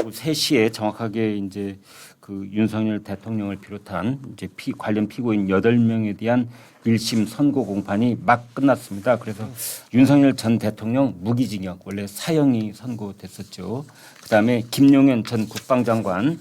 오후 3시에 정확하게 이제 그 윤석열 대통령을 비롯한 이제 관련 피고인 8명에 대한 1심 선고 공판이 막 끝났습니다. 그래서 윤석열 전 대통령 무기징역 원래 사형이 선고됐었죠. 그다음에 김용현 전 국방장관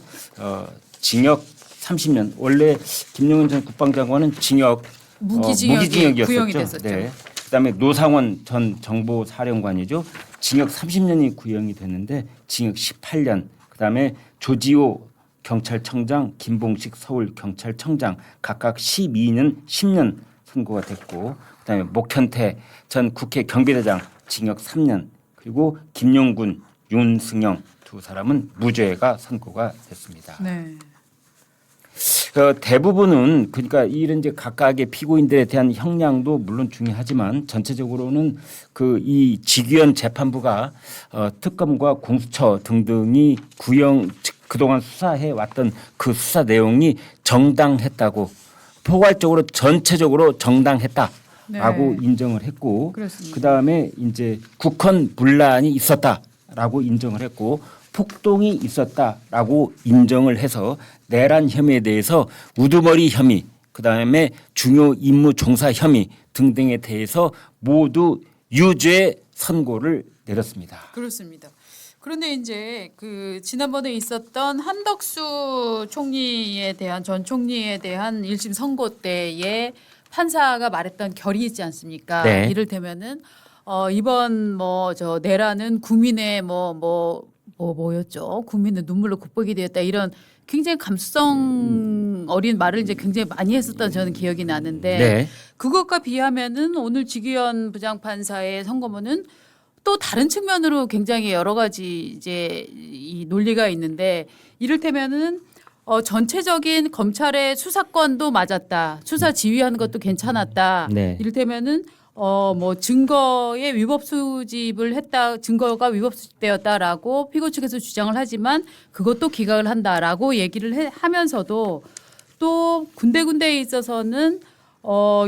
징역 30년. 원래 김용현 전 국방장관은 징역 무기징역이었었죠. 구형이 됐었죠. 네. 그다음에 노상원 전 정보사령관이죠. 징역 30년이 구형이 됐는데 징역 18년. 그다음에 조지호 경찰청장, 김봉식 서울경찰청장 각각 12년 10년 선고가 됐고, 그다음에 목현태 전 국회 경비대장 징역 3년, 그리고 김용군, 윤승영 두 사람은 무죄가 선고가 됐습니다. 네. 대부분은 그러니까 이런 이제 각각의 피고인들에 대한 형량도 물론 중요하지만 전체적으로는 그 이 지귀현 재판부가 특검과 공수처 등등이 구형 그동안 수사해 왔던 그 수사 내용이 정당했다고 포괄적으로 전체적으로 정당했다라고 네. 인정을 했고, 그렇습니다. 그다음에 이제 국헌 분란이 있었다라고 인정을 했고 폭동이 있었다라고 인정을 해서 내란 혐의에 대해서 우두머리 혐의, 그다음에 중요 임무 종사 혐의 등등에 대해서 모두 유죄 선고를 내렸습니다. 그렇습니다. 그런데 이제 그 지난번에 있었던 한덕수 총리에 대한 전 총리에 대한 1심 선고 때에 판사가 말했던 결이 있지 않습니까? 네. 이를테면은 이번 뭐 저 내란은 국민의 뭐였죠? 국민의 눈물로 극복이 되었다, 이런 굉장히 감수성 어린 말을 이제 굉장히 많이 했었던 저는 기억이 나는데, 네. 그것과 비하면은 오늘 지규현 부장판사의 선고문은 또 다른 측면으로 굉장히 여러 가지 이제 이 논리가 있는데, 이를테면은 전체적인 검찰의 수사권도 맞았다, 수사 지휘하는 것도 괜찮았다. 네. 이를테면은 뭐 증거의 위법 수집을 했다, 증거가 위법 수집되었다라고 피고 측에서 주장을 하지만 그것도 기각을 한다라고 얘기를 하면서도 또 군데군데에 있어서는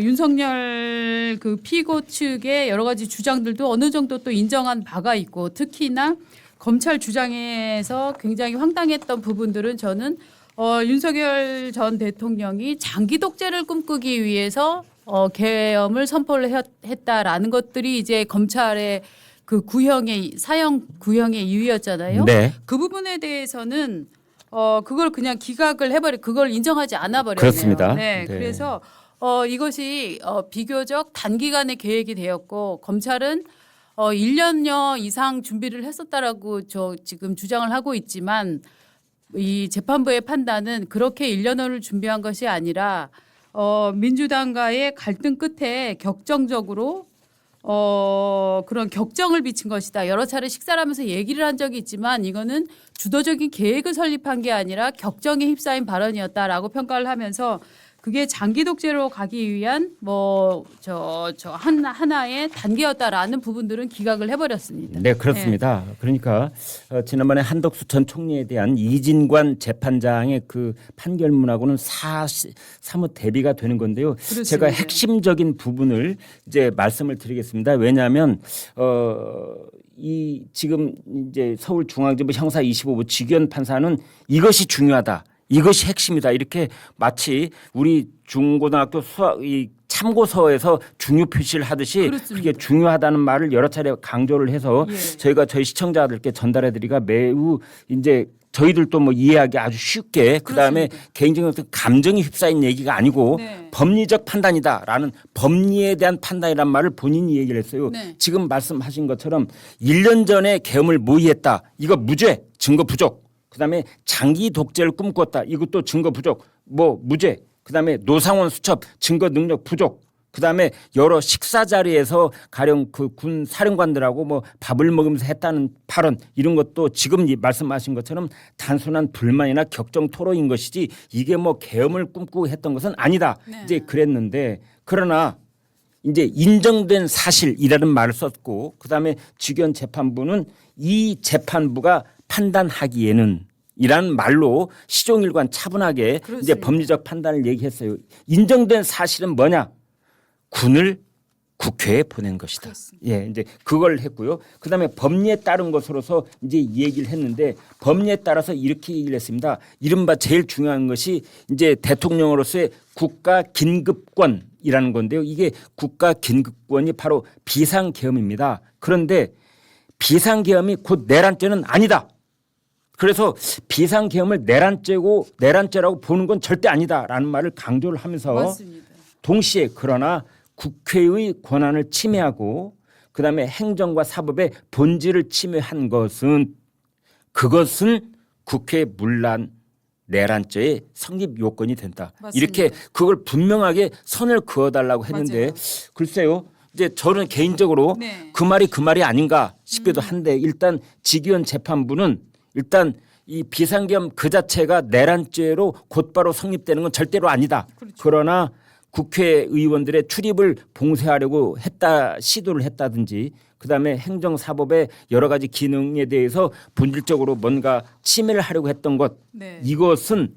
윤석열 그 피고 측의 여러 가지 주장들도 어느 정도 또 인정한 바가 있고, 특히나 검찰 주장에서 굉장히 황당했던 부분들은 저는 윤석열 전 대통령이 장기 독재를 꿈꾸기 위해서 계엄을 선포를 했다라는 것들이 이제 검찰의 그 사형 구형의 이유였잖아요. 네. 그 부분에 대해서는 그걸 그냥 기각을 그걸 인정하지 않아 버렸네요. 그렇습니다. 네. 네. 그래서 이것이 비교적 단기간에 계획이 되었고, 검찰은 1년여 이상 준비를 했었다라고 지금 주장을 하고 있지만, 이 재판부의 판단은 그렇게 1년여를 준비한 것이 아니라 민주당과의 갈등 끝에 격정적으로 그런 격정을 비친 것이다. 여러 차례 식사를 하면서 얘기를 한 적이 있지만 이거는 주도적인 계획을 설립한 게 아니라 격정에 휩싸인 발언이었다라고 평가를 하면서, 그게 장기 독재로 가기 위한 하나의 단계였다라는 부분들은 기각을 해버렸습니다. 네, 그렇습니다. 그러니까 지난번에 한덕수 전 총리에 대한 이진관 재판장의 그 판결문하고는 사뭇 대비가 되는 건데요. 그렇습니다. 제가 핵심적인 부분을 이제 말씀을 드리겠습니다. 왜냐하면 이 지금 이제 서울중앙지법 형사 25부 지규현 판사는 이것이 중요하다, 이것이 핵심이다, 이렇게 마치 우리 중고등학교 이 참고서에서 중요 표시를 하듯이 그렇습니다. 그게 중요하다는 말을 여러 차례 강조를 해서 저희가 저희 시청자들께 전달해드리기가 매우 이제 저희들도 뭐 이해하기 아주 쉽게, 그다음에 개인적인 어떤 감정이 휩싸인 얘기가 아니고 네. 법리적 판단이다라는 법리에 대한 판단이란 말을 본인이 얘기를 했어요. 네. 지금 말씀하신 것처럼 1년 전에 계엄을 모의했다, 이거 무죄, 증거 부족. 그다음에 장기 독재를 꿈꿨다, 이것도 증거 부족, 무죄. 그다음에 노상원 수첩 증거 능력 부족. 그다음에 여러 식사 자리에서 가령 그 군 사령관들하고 밥을 먹으면서 했다는 발언, 이런 것도 지금 말씀하신 것처럼 단순한 불만이나 격정 토로인 것이지 이게 계엄을 꿈꾸고 했던 것은 아니다. 네. 이제 그랬는데, 그러나 이제 인정된 사실이라는 말을 썼고, 그다음에 지규현 재판부는 이 재판부가 판단하기에는 이란 말로 시종일관 차분하게 그렇습니다. 이제 법리적 판단을 얘기했어요. 인정된 사실은 뭐냐? 군을 국회에 보낸 것이다. 그렇습니다. 예, 이제 그걸 했고요. 그다음에 법리에 따른 것으로서 이제 이 얘기를 했는데 법리에 따라서 이렇게 얘기를 했습니다. 이른바 제일 중요한 것이 이제 대통령으로서의 국가 긴급권이라는 건데요. 이게 국가 긴급권이 바로 비상계엄입니다. 그런데 비상계엄이 곧 내란죄는 아니다. 그래서 비상계엄을 내란죄라고 보는 건 절대 아니다라는 말을 강조를 하면서 맞습니다. 동시에 그러나 국회의 권한을 침해하고 그다음에 행정과 사법의 본질을 침해한 것은 그것은 국회 문란 내란죄의 성립 요건이 된다. 맞습니다. 이렇게 그걸 분명하게 선을 그어달라고 했는데 맞아요. 글쎄요. 이제 저는 개인적으로 네. 그 말이 아닌가 싶기도 한데 일단 직위원 재판부는 일단 이 비상계엄 그 자체가 내란죄로 곧바로 성립되는 건 절대로 아니다. 그렇죠. 그러나 국회의원들의 출입을 봉쇄하려고 시도를 했다든지 그다음에 행정사법의 여러 가지 기능에 대해서 본질적으로 뭔가 침해를 하려고 했던 것 네. 이것은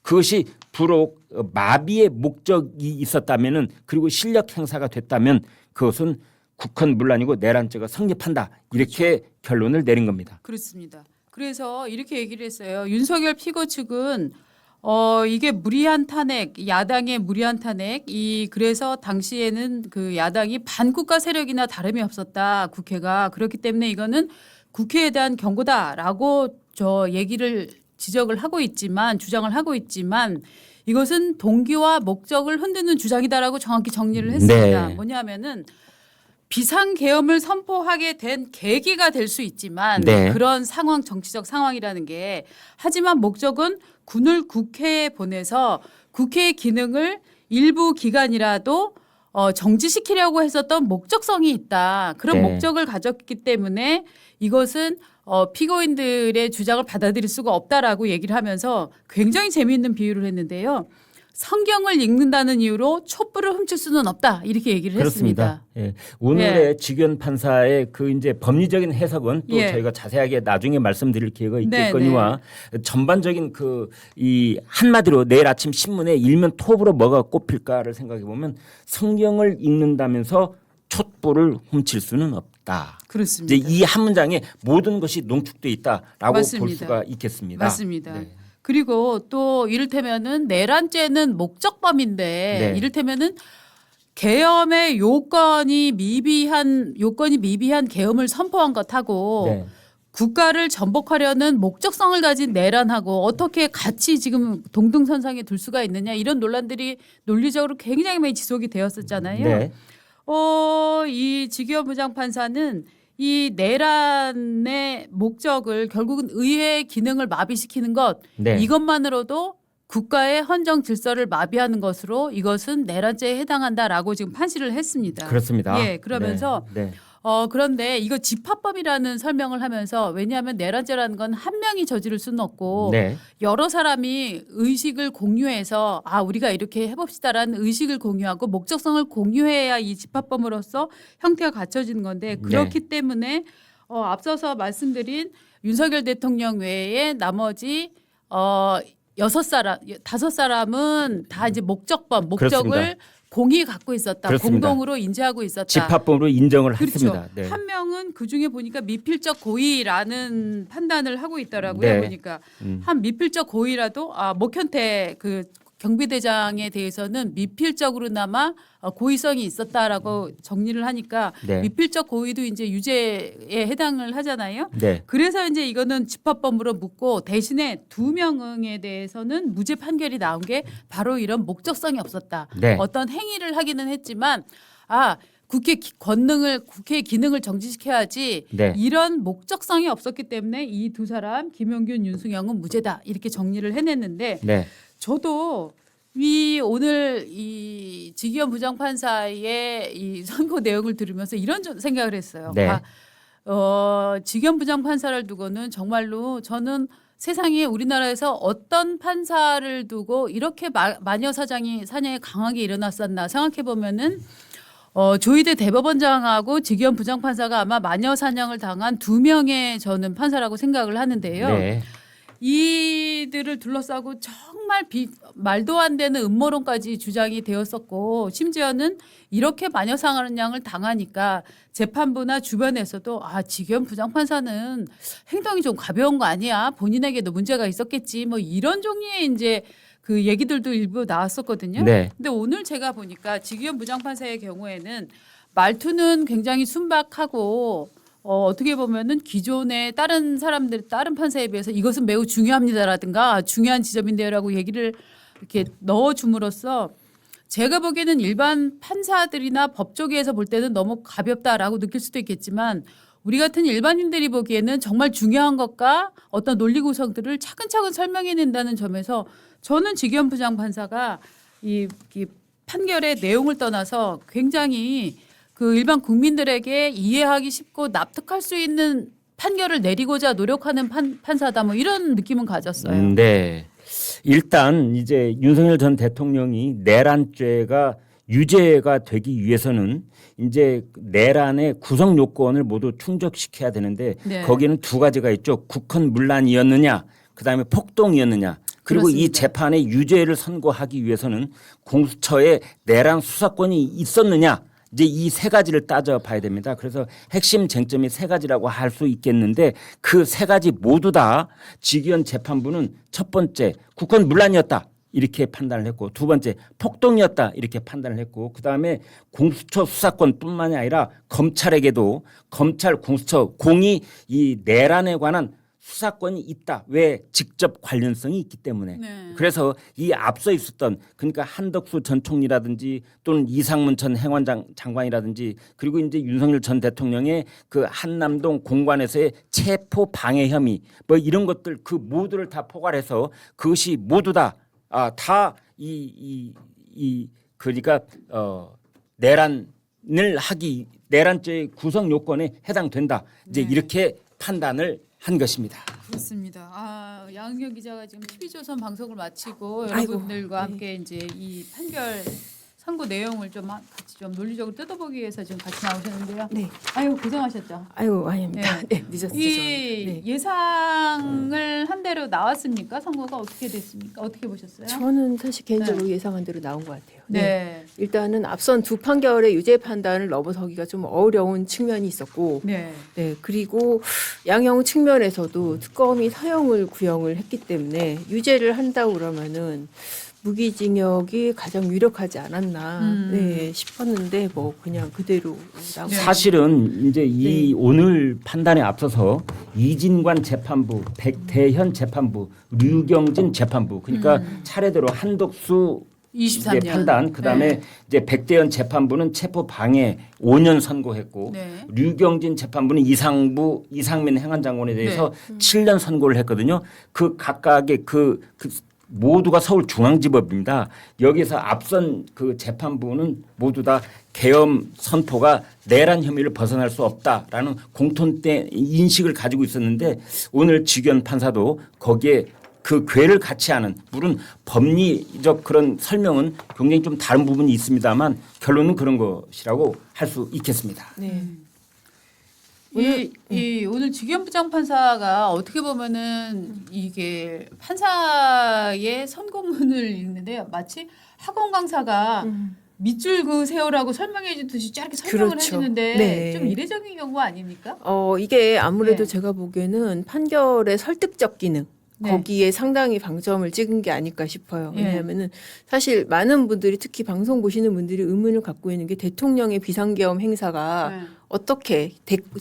그것이 비록 마비의 목적이 있었다면은 그리고 실력 행사가 됐다면 그것은 국헌문란이고 내란죄가 성립한다 이렇게 결론을 내린 겁니다. 그렇습니다. 그래서 이렇게 얘기를 했어요. 윤석열 피고 측은 이게 무리한 탄핵, 야당의 무리한 탄핵, 그래서 당시에는 그 야당이 반국가 세력이나 다름이 없었다. 국회가 그렇기 때문에 이거는 국회에 대한 경고다라고 얘기를 지적을 하고 있지만 주장을 하고 있지만 이것은 동기와 목적을 흔드는 주장이다라고 정확히 정리를 했습니다. 네. 뭐냐면은 비상계엄을 선포하게 된 계기가 될 수 있지만 네. 그런 상황 정치적 상황이라는 게 하지만 목적은 군을 국회에 보내서 국회의 기능을 일부 기간이라도 정지시키려고 했었던 목적성이 있다. 그런 네. 목적을 가졌기 때문에 이것은 피고인들의 주장을 받아들일 수가 없다라고 얘기를 하면서 굉장히 재미있는 비유를 했는데요. 성경을 읽는다는 이유로 촛불을 훔칠 수는 없다. 이렇게 얘기를 그렇습니다. 했습니다. 예. 오늘의 직위원 판사의 그 이제 법리적인 해석은 또 예. 저희가 자세하게 나중에 말씀드릴 기회가 네, 있겠거니와 전반적인 그 이 한마디로 내일 아침 신문에 일면 톱으로 뭐가 꼽힐까를 생각해 보면 성경을 읽는다면서 촛불을 훔칠 수는 없다. 그렇습니다. 이제 이 한 문장에 모든 것이 농축돼 있다라고 볼 맞습니다. 수가 있겠습니다. 맞습니다. 네. 그리고 또 이를테면은 내란죄는 목적범인데 네. 이를테면은 계엄의 요건이 미비한 계엄을 선포한 것하고 네. 국가를 전복하려는 목적성을 가진 내란하고 어떻게 같이 지금 동등선상에 둘 수가 있느냐 이런 논란들이 논리적으로 굉장히 많이 지속이 되었었잖아요. 네. 이 직위원 부장판사는 이 내란의 목적을 결국은 의회의 기능을 마비시키는 것 네. 이것만으로도 국가의 헌정 질서를 마비하는 것으로 이것은 내란죄에 해당한다라고 지금 판시를 했습니다. 그렇습니다. 예, 그러면서 네. 그런데 이거 집합범이라는 설명을 하면서 왜냐하면 내란죄라는 건 한 명이 저지를 수는 없고 네. 여러 사람이 의식을 공유해서 우리가 이렇게 해봅시다라는 의식을 공유하고 목적성을 공유해야 이 집합범으로서 형태가 갖춰지는 건데 그렇기 때문에 앞서서 말씀드린 윤석열 대통령 외에 나머지 5사람은 다 이제 목적을 그렇습니다. 공히 갖고 있었다. 그렇습니다. 공동으로 인지하고 있었다. 집합범으로 인정을 그렇죠. 했습니다. 네. 한 명은 그 중에 보니까 미필적 고의라는 판단을 하고 있더라고요. 네. 보니까 한 미필적 고의라도 목현태 그 경비대장에 대해서는 미필적으로나마 고의성이 있었다라고 정리를 하니까 네. 미필적 고의도 이제 유죄에 해당을 하잖아요. 네. 그래서 이제 이거는 집합범으로 묻고 대신에 2명에 대해서는 무죄 판결이 나온 게 바로 이런 목적성이 없었다. 네. 어떤 행위를 하기는 했지만 국회의 기능을 정지시켜야지 네. 이런 목적성이 없었기 때문에 이 두 사람 김용균, 윤승영은 무죄다 이렇게 정리를 해냈는데 네. 저도 오늘 이 직위원 부장판사의 이 선고 내용을 들으면서 이런 생각을 했어요. 네. 직위원 부장판사를 두고는 정말로 저는 세상에 우리나라에서 어떤 판사를 두고 이렇게 마녀 사냥이 강하게 일어났었나 생각해 보면은 조희대 대법원장하고 직위원 부장판사가 아마 마녀 사냥을 당한 2명의 저는 판사라고 생각을 하는데요. 네. 이들을 둘러싸고 정말 말도 안 되는 음모론까지 주장이 되었었고 심지어는 이렇게 마녀사냥을 당하니까 재판부나 주변에서도 지기현 부장판사는 행동이 좀 가벼운 거 아니야? 본인에게도 문제가 있었겠지. 뭐 이런 종류의 이제 그 얘기들도 일부 나왔었거든요. 네. 근데 오늘 제가 보니까 지기현 부장판사의 경우에는 말투는 굉장히 순박하고 어떻게 보면은 기존의 다른 판사에 비해서 이것은 매우 중요합니다라든가 중요한 지점인데요라고 얘기를 이렇게 넣어줌으로써 제가 보기에는 일반 판사들이나 법조계에서 볼 때는 너무 가볍다라고 느낄 수도 있겠지만 우리 같은 일반인들이 보기에는 정말 중요한 것과 어떤 논리 구성들을 차근차근 설명해낸다는 점에서 저는 지기현 부장판사가 이 판결의 내용을 떠나서 굉장히 그 일반 국민들에게 이해하기 쉽고 납득할 수 있는 판결을 내리고자 노력하는 판사다 뭐 이런 느낌은 가졌어요. 네. 일단 이제 윤석열 전 대통령이 내란죄가 유죄가 되기 위해서는 이제 내란의 구성 요건을 모두 충족시켜야 되는데 네. 거기에는 두 가지가 있죠. 국헌문란이었느냐, 그다음에 폭동이었느냐. 그리고 그렇습니다. 이 재판의 유죄를 선고하기 위해서는 공수처에 내란 수사권이 있었느냐. 이제 이 세 가지를 따져봐야 됩니다. 그래서 핵심 쟁점이 세 가지라고 할 수 있겠는데 그 세 가지 모두 다 지기현 재판부는 첫 번째 국헌문란이었다 이렇게 판단을 했고 두 번째 폭동이었다 이렇게 판단을 했고 그다음에 공수처 수사권뿐만이 아니라 검찰에게도 검찰 공수처 공이 이 내란에 관한 수사권이 있다. 왜? 직접 관련성이 있기 때문에. 네. 그래서 이 앞서 있었던 그러니까 한덕수 전 총리라든지 또는 이상문 전 행안장관이라든지 그리고 이제 윤석열 전 대통령의 그 한남동 공관에서의 체포 방해 혐의 뭐 이런 것들 그 모두를 다 포괄해서 그것이 모두 다 그러니까 내란죄의 구성 요건에 해당된다. 이제 네. 이렇게 판단을 한 것입니다. 그렇습니다. 양은경 기자가 지금 TV조선 방송을 마치고 아이고, 여러분들과 함께 이제 이 판결 선고 내용을 좀 같이 좀 논리적으로 뜯어보기 위해서 지금 같이 나오셨는데요. 네. 아유 고생하셨죠. 아유 아닙니다. 네, 늦었죠. 이 네. 예상을 한 대로 나왔습니까? 선고가 어떻게 됐습니까? 어떻게 보셨어요? 저는 사실 개인적으로 예상한 대로 나온 것 같아요. 네. 일단은 앞선 두 판결의 유죄 판단을 넘어서기가 좀 어려운 측면이 있었고, 네. 네 그리고 양형 측면에서도 특검이 사형을 구형을 했기 때문에 유죄를 한다고 그러면은 무기징역이 가장 유력하지 않았나 네, 싶었는데 뭐 그냥 그대로 나온 네. 사실은 이제 이 네. 오늘 판단에 앞서서 이진관 재판부, 백태현 재판부, 류경진 재판부 그러니까 차례대로 한덕수 23년 이제 판단 그다음에 네. 이제 백대현 재판부는 체포 방해 5년 선고했고 네. 류경진 재판부는 이상민 행안장관에 대해서 7년 선고를 했거든요. 그 각각의 그 모두가 서울중앙지법입니다. 여기서 앞선 그 재판부는 모두 다 계엄 선포가 내란 혐의를 벗어날 수 없다라는 공통된 인식을 가지고 있었는데 오늘 지기현 판사도 거기에 그 궤를 같이 하는 물론 법리적 그런 설명은 굉장히 좀 다른 부분이 있습니다만 결론은 그런 것이라고 할 수 있겠습니다. 네. 오늘 지기현 부장판사가 어떻게 보면은 이게 판사의 선고문을 읽는데요. 마치 학원 강사가 밑줄 세우라고 설명해 주듯이 짧게 설명을 그렇죠. 해주는데 네. 좀 이례적인 경우 아닙니까? 이게 아무래도 네. 제가 보기에는 판결의 설득적 기능 네. 거기에 상당히 방점을 찍은 게 아닐까 싶어요. 네. 왜냐하면은 사실 많은 분들이 특히 방송 보시는 분들이 의문을 갖고 있는 게 대통령의 비상계엄 행사가 네. 어떻게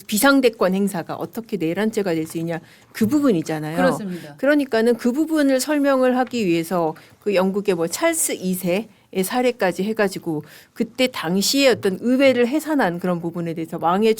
비상대권 행사가 어떻게 내란죄가 될 수 있냐 그 부분이잖아요. 그렇습니다. 그러니까는 그 부분을 설명을 하기 위해서 그 영국의 뭐 찰스 2세의 사례까지 해가지고 그때 당시에 어떤 의회를 해산한 그런 부분에 대해서 왕에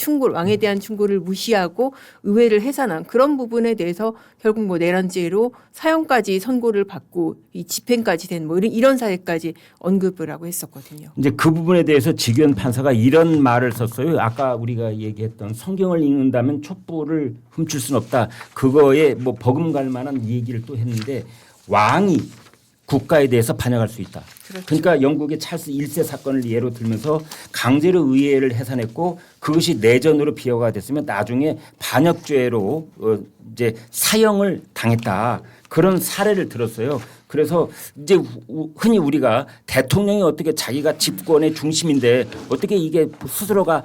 대한 충고를 무시하고 의회를 해산한 그런 부분에 대해서 결국 뭐 내란죄로 사형까지 선고를 받고 이 집행까지 된 뭐 이런 사례까지 언급을 하고 했었거든요. 이제 그 부분에 대해서 지기현 판사가 이런 말을 썼어요. 아까 우리가 얘기했던 성경을 읽는다면 촛불을 훔칠 수는 없다. 그거에 뭐 버금갈 만한 얘기를 또 했는데 왕이 국가에 대해서 반역할 수 있다. 그렇죠. 그러니까 영국의 찰스 1세 사건을 예로 들면서 강제로 의회를 해산했고 그것이 내전으로 비화가 됐으면 나중에 반역죄로 이제 사형을 당했다. 그런 사례를 들었어요. 그래서 이제 흔히 우리가 대통령이 어떻게 자기가 집권의 중심인데 어떻게 이게 스스로가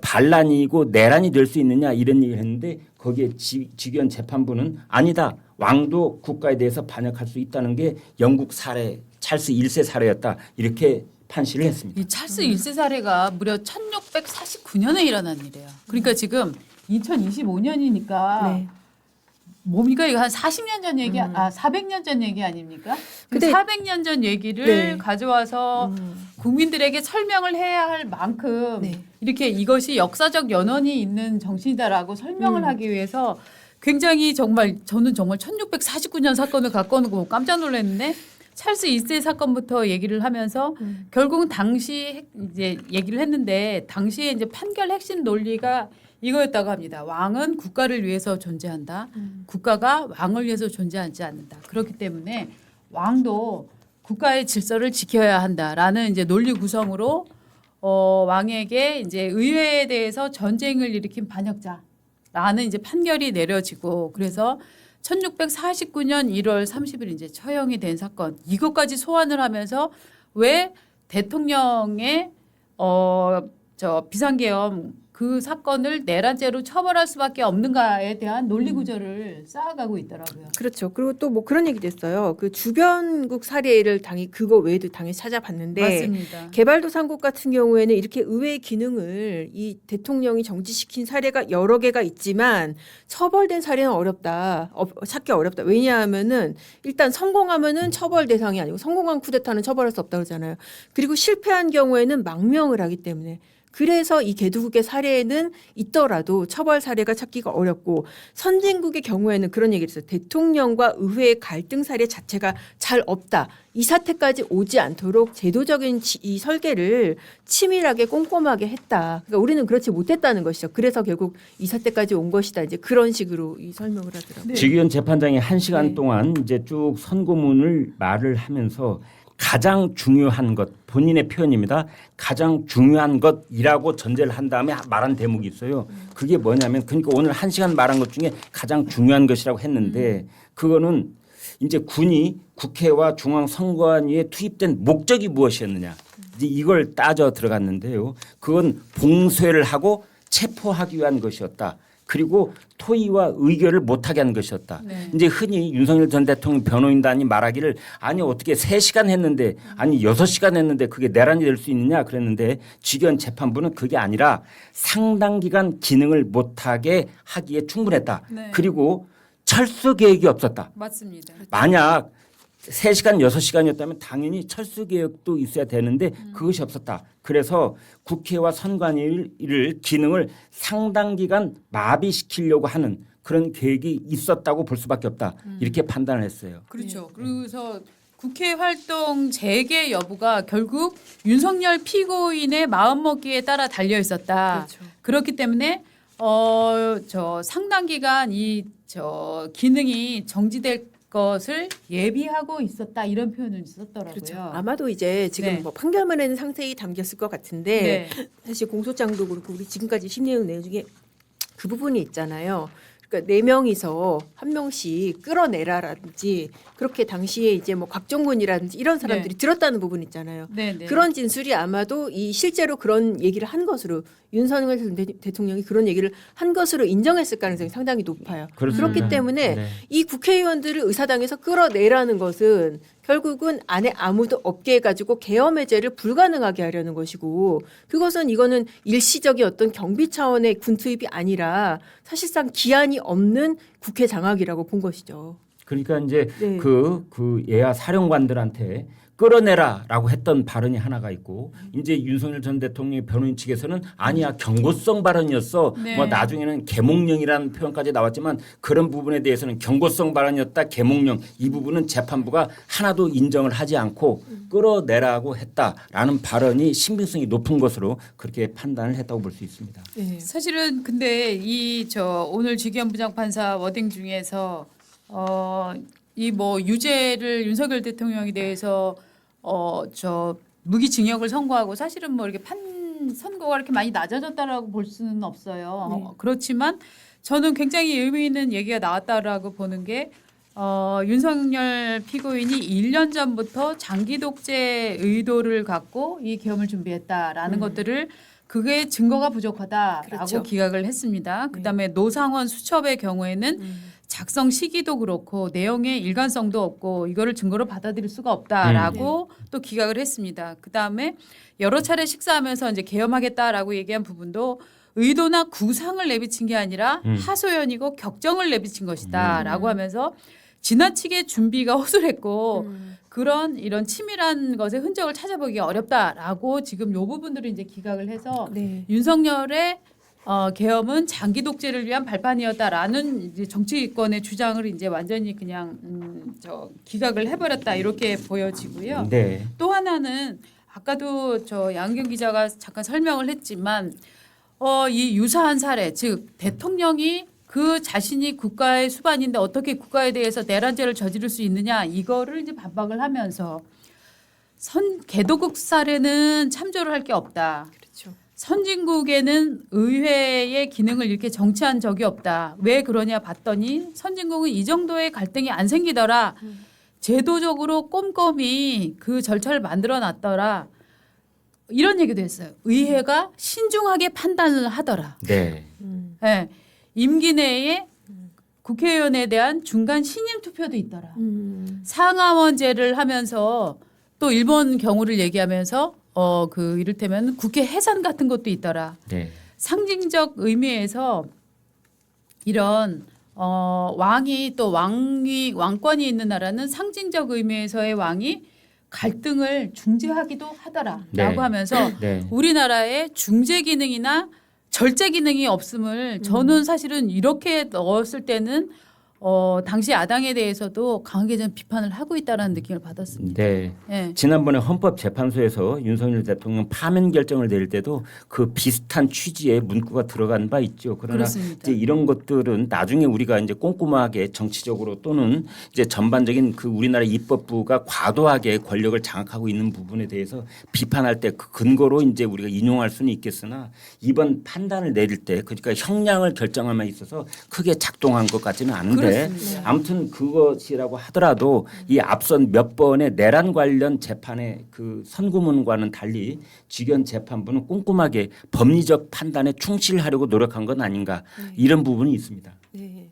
반란이고 내란이 될 수 있느냐 이런 얘기를 했는데 거기에 직위원 재판부는 아니다. 왕도 국가에 대해서 반역할 수 있다는 게 영국 사례 찰스 1세 사례였다. 이렇게 판시를 했습니다. 이 찰스 1세 사례가 무려 1649년에 일어난 일이에요. 그러니까 지금 2025년이니까 네. 뭡니까 이거 한 40년 전 얘기, 400년 전 얘기 아닙니까? 그 근데 400년 전 얘기를 네. 가져와서 국민들에게 설명을 해야 할 만큼 네. 이렇게 이것이 역사적 연원이 있는 정신이다라고 설명을 하기 위해서 굉장히 정말 저는 정말 1649년 사건을 갖고 오는 거 보고 깜짝 놀랐는데 찰스 1세 사건부터 얘기를 하면서 결국은 당시 이제 얘기를 했는데 당시에 이제 판결 핵심 논리가 이거였다고 합니다. 왕은 국가를 위해서 존재한다. 국가가 왕을 위해서 존재하지 않는다. 그렇기 때문에 왕도 국가의 질서를 지켜야 한다라는 이제 논리 구성으로 왕에게 이제 의회에 대해서 전쟁을 일으킨 반역자라는 이제 판결이 내려지고 그래서 1649년 1월 30일 이제 처형이 된 사건 이것까지 소환을 하면서 왜 대통령의 저 비상계엄 그 사건을 내란죄로 처벌할 수밖에 없는가에 대한 논리 구조를 쌓아가고 있더라고요. 그렇죠. 그리고 또 뭐 그런 얘기도 했어요. 그 주변국 사례를 당연히 그거 외에도 당연히 찾아봤는데 맞습니다. 개발도상국 같은 경우에는 이렇게 의회의 기능을 이 대통령이 정지시킨 사례가 여러 개가 있지만 처벌된 사례는 어렵다. 찾기 어렵다. 왜냐하면은 일단 성공하면은 처벌 대상이 아니고 성공한 쿠데타는 처벌할 수 없다고 그러잖아요. 그리고 실패한 경우에는 망명을 하기 때문에 그래서 이 개도국의 사례에는 있더라도 처벌 사례가 찾기가 어렵고 선진국의 경우에는 그런 얘기를 했어요. 대통령과 의회의 갈등 사례 자체가 잘 없다. 이 사태까지 오지 않도록 제도적인 이 설계를 치밀하게 꼼꼼하게 했다. 그러니까 우리는 그렇지 못했다는 것이죠. 그래서 결국 이 사태까지 온 것이다. 이제 그런 식으로 이 설명을 하더라고요. 네. 직위원 재판장이 1시간 네. 동안 이제 쭉 선고문을 말을 하면서 가장 중요한 것 본인의 표현입니다. 가장 중요한 것이라고 전제를 한 다음에 말한 대목이 있어요. 그게 뭐냐면 그러니까 오늘 1시간 말한 것 중에 가장 중요한 것이라고 했는데 그거는 이제 군이 국회와 중앙선관위에 투입된 목적이 무엇이었느냐 이제 이걸 따져 들어갔는데요. 그건 봉쇄를 하고 체포하기 위한 것이었다. 그리고 토의와 의결을 못하게 한 것이었다. 네. 이제 흔히 윤석열 전 대통령 변호인단이 말하기를 아니 어떻게 3시간 했는데 아니 6시간 했는데 그게 내란이 될 수 있느냐 그랬는데 직위원 재판부는 그게 아니라 상당 기간 기능을 못하게 하기에 충분했다. 네. 그리고 철수 계획이 없었다. 맞습니다. 만약 3시간 6시간이었다면 당연히 철수 계획도 있어야 되는데 그것이 없었다. 그래서 국회와 선관위를 기능을 상당 기간 마비시키려고 하는 그런 계획이 있었다고 볼 수밖에 없다. 이렇게 판단을 했어요. 그렇죠. 그래서 국회 활동 재개 여부가 결국 윤석열 피고인의 마음먹기에 따라 달려 있었다. 그렇죠. 그렇기 때문에 저 상당 기간 이 저 기능이 정지될 것을 예비하고 있었다 이런 표현을 썼더라고요. 그렇죠. 아마도 이제 지금 네. 뭐 판결문에는 상세히 담겼을 것 같은데 네. 사실 공소장도 그렇고 우리 지금까지 심리의 내용 중에 그 부분이 있잖아요. 그러니까 4명이서 한 명씩 끌어내라라든지 그렇게 당시에 이제 뭐 곽종근이라든지 이런 사람들이 네. 들었다는 부분 있잖아요. 네, 네. 그런 진술이 아마도 이 실제로 그런 얘기를 한 것으로 윤석열 전 대통령이 그런 얘기를 한 것으로 인정했을 가능성이 상당히 높아요. 그렇습니다. 그렇기 때문에 네. 이 국회의원들을 의사당에서 끌어내라는 것은 결국은 안에 아무도 없게 해가지고 계엄 해제를 불가능하게 하려는 것이고 그것은 이거는 일시적인 어떤 경비 차원의 군 투입이 아니라 사실상 기한이 없는 국회 장악이라고 본 것이죠. 그러니까 이제 네. 그 예하 사령관들한테 끌어내라라고 했던 발언이 하나가 있고 이제 윤석열 전 대통령의 변호인 측에서는 아니야 경고성 발언이었어. 네. 뭐 나중에는 계몽령이라는 표현까지 나왔지만 그런 부분에 대해서는 경고성 발언이었다. 계몽령 이 부분은 재판부가 하나도 인정을 하지 않고 끌어내라고 했다라는 발언이 신빙성이 높은 것으로 그렇게 판단을 했다고 볼 수 있습니다. 네. 사실은 근데 이 저 오늘 직위원 부장판사 워딩 중에서 이 뭐 유죄를 윤석열 대통령에 대해서 저 무기징역을 선고하고 사실은 뭐 이렇게 선고가 이렇게 많이 낮아졌다라고 볼 수는 없어요. 네. 그렇지만 저는 굉장히 의미 있는 얘기가 나왔다라고 보는 게 윤석열 피고인이 1년 전부터 장기 독재 의도를 갖고 이 계엄을 준비했다라는 것들을 그게 증거가 부족하다라고 그렇죠. 기각을 했습니다. 그다음에 노상원 수첩의 경우에는 작성 시기도 그렇고 내용의 일관성도 없고 이거를 증거로 받아들일 수가 없다라고 또 기각을 했습니다. 그다음에 여러 차례 식사하면서 이제 계엄하겠다라고 얘기한 부분도 의도나 구상을 내비친 게 아니라 하소연이고 격정을 내비친 것이다라고 하면서 지나치게 준비가 허술했고 그런 이런 치밀한 것의 흔적을 찾아보기 어렵다라고 지금 요 부분들을 이제 기각을 해서 네. 윤석열의 계엄은 장기 독재를 위한 발판이었다라는 이제 정치권의 주장을 이제 완전히 그냥 기각을 해버렸다 이렇게 보여지고요. 네. 또 하나는 아까도 저 양경 기자가 잠깐 설명을 했지만 이 유사한 사례 즉 대통령이 그 자신이 국가의 수반인데 어떻게 국가에 대해서 내란죄를 저지를 수 있느냐 이거를 이제 반박을 하면서 개도국 사례는 참조를 할 게 없다. 그렇죠. 선진국에는 의회의 기능을 이렇게 정치한 적이 없다. 왜 그러냐 봤더니 선진국은 이 정도의 갈등이 안 생기더라. 제도적으로 꼼꼼히 그 절차를 만들어 놨더라. 이런 얘기도 했어요. 의회가 신중하게 판단을 하더라. 네. 네. 임기 내에 국회의원에 대한 중간 신임 투표도 있더라. 상하원제를 하면서 또 일본 경우를 얘기하면서 그 이를테면 국회 해산 같은 것도 있더라. 네. 상징적 의미에서 이런 왕이 또 왕권이 있는 나라는 상징적 의미에서의 왕이 갈등을 중재하기도 하더라라고 네. 하면서 네. 우리나라의 중재 기능이나 절제 기능이 없음을 저는 사실은 이렇게 넣었을 때는 당시 야당에 대해서도 강하게 좀 비판을 하고 있다는 느낌을 받았습니다. 네. 네. 지난번에 헌법재판소에서 윤석열 대통령 파면 결정을 내릴 때도 그 비슷한 취지의 문구가 들어간 바 있죠. 그러나 그렇습니다. 이제 이런 것들은 나중에 우리가 이제 꼼꼼하게 정치적으로 또는 이제 전반적인 그 우리나라 입법부가 과도하게 권력을 장악하고 있는 부분에 대해서 비판할 때 그 근거로 이제 우리가 인용할 수는 있겠으나 이번 판단을 내릴 때 그러니까 형량을 결정함에 있어서 크게 작동한 것 같지는 않은데 그렇습니다. 아무튼 그것이라고 하더라도 이 앞선 몇 번의 내란 관련 재판의 그 선고문과는 달리 직연 재판부는 꼼꼼하게 법리적 판단에 충실하려고 노력한 건 아닌가 이런 부분이 있습니다. 네.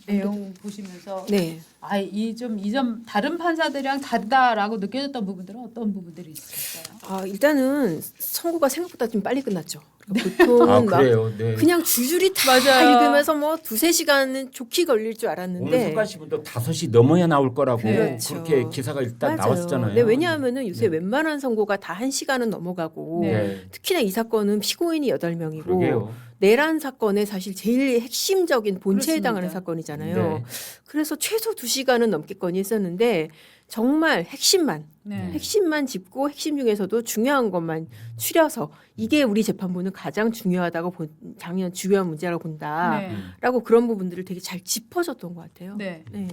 내용 보시면서 네. 이 점 다른 판사들이랑 다르다라고 느껴졌던 부분들은 어떤 부분들이 있을까요? 일단은 선고가 생각보다 좀 빨리 끝났죠. 그러니까 보통은 막 네. 그냥 줄줄이 다 맞아요. 읽으면서 뭐 두세 시간은 좋게 걸릴 줄 오늘 알았는데 석가시분도 5시 넘어야 나올 거라고 그렇죠. 그렇게 기사가 일단 맞아요. 나왔잖아요. 네, 왜냐하면은 요새 네. 웬만한 선고가 다 1시간은 넘어가고 네. 특히나 이 사건은 피고인이 8명이고 그러게요. 내란 사건의 사실 제일 핵심적인 본체에 그렇습니다. 해당하는 사건이잖아요. 네. 그래서 최소 2시간은 넘겠거니 했었는데 정말 핵심만 짚고 핵심 중에서도 중요한 것만 추려서 이게 우리 재판부는 가장 중요하다고 당연 중요한 문제라고 본다라고 네. 그런 부분들을 되게 잘 짚어줬던 것 같아요. 네. 네.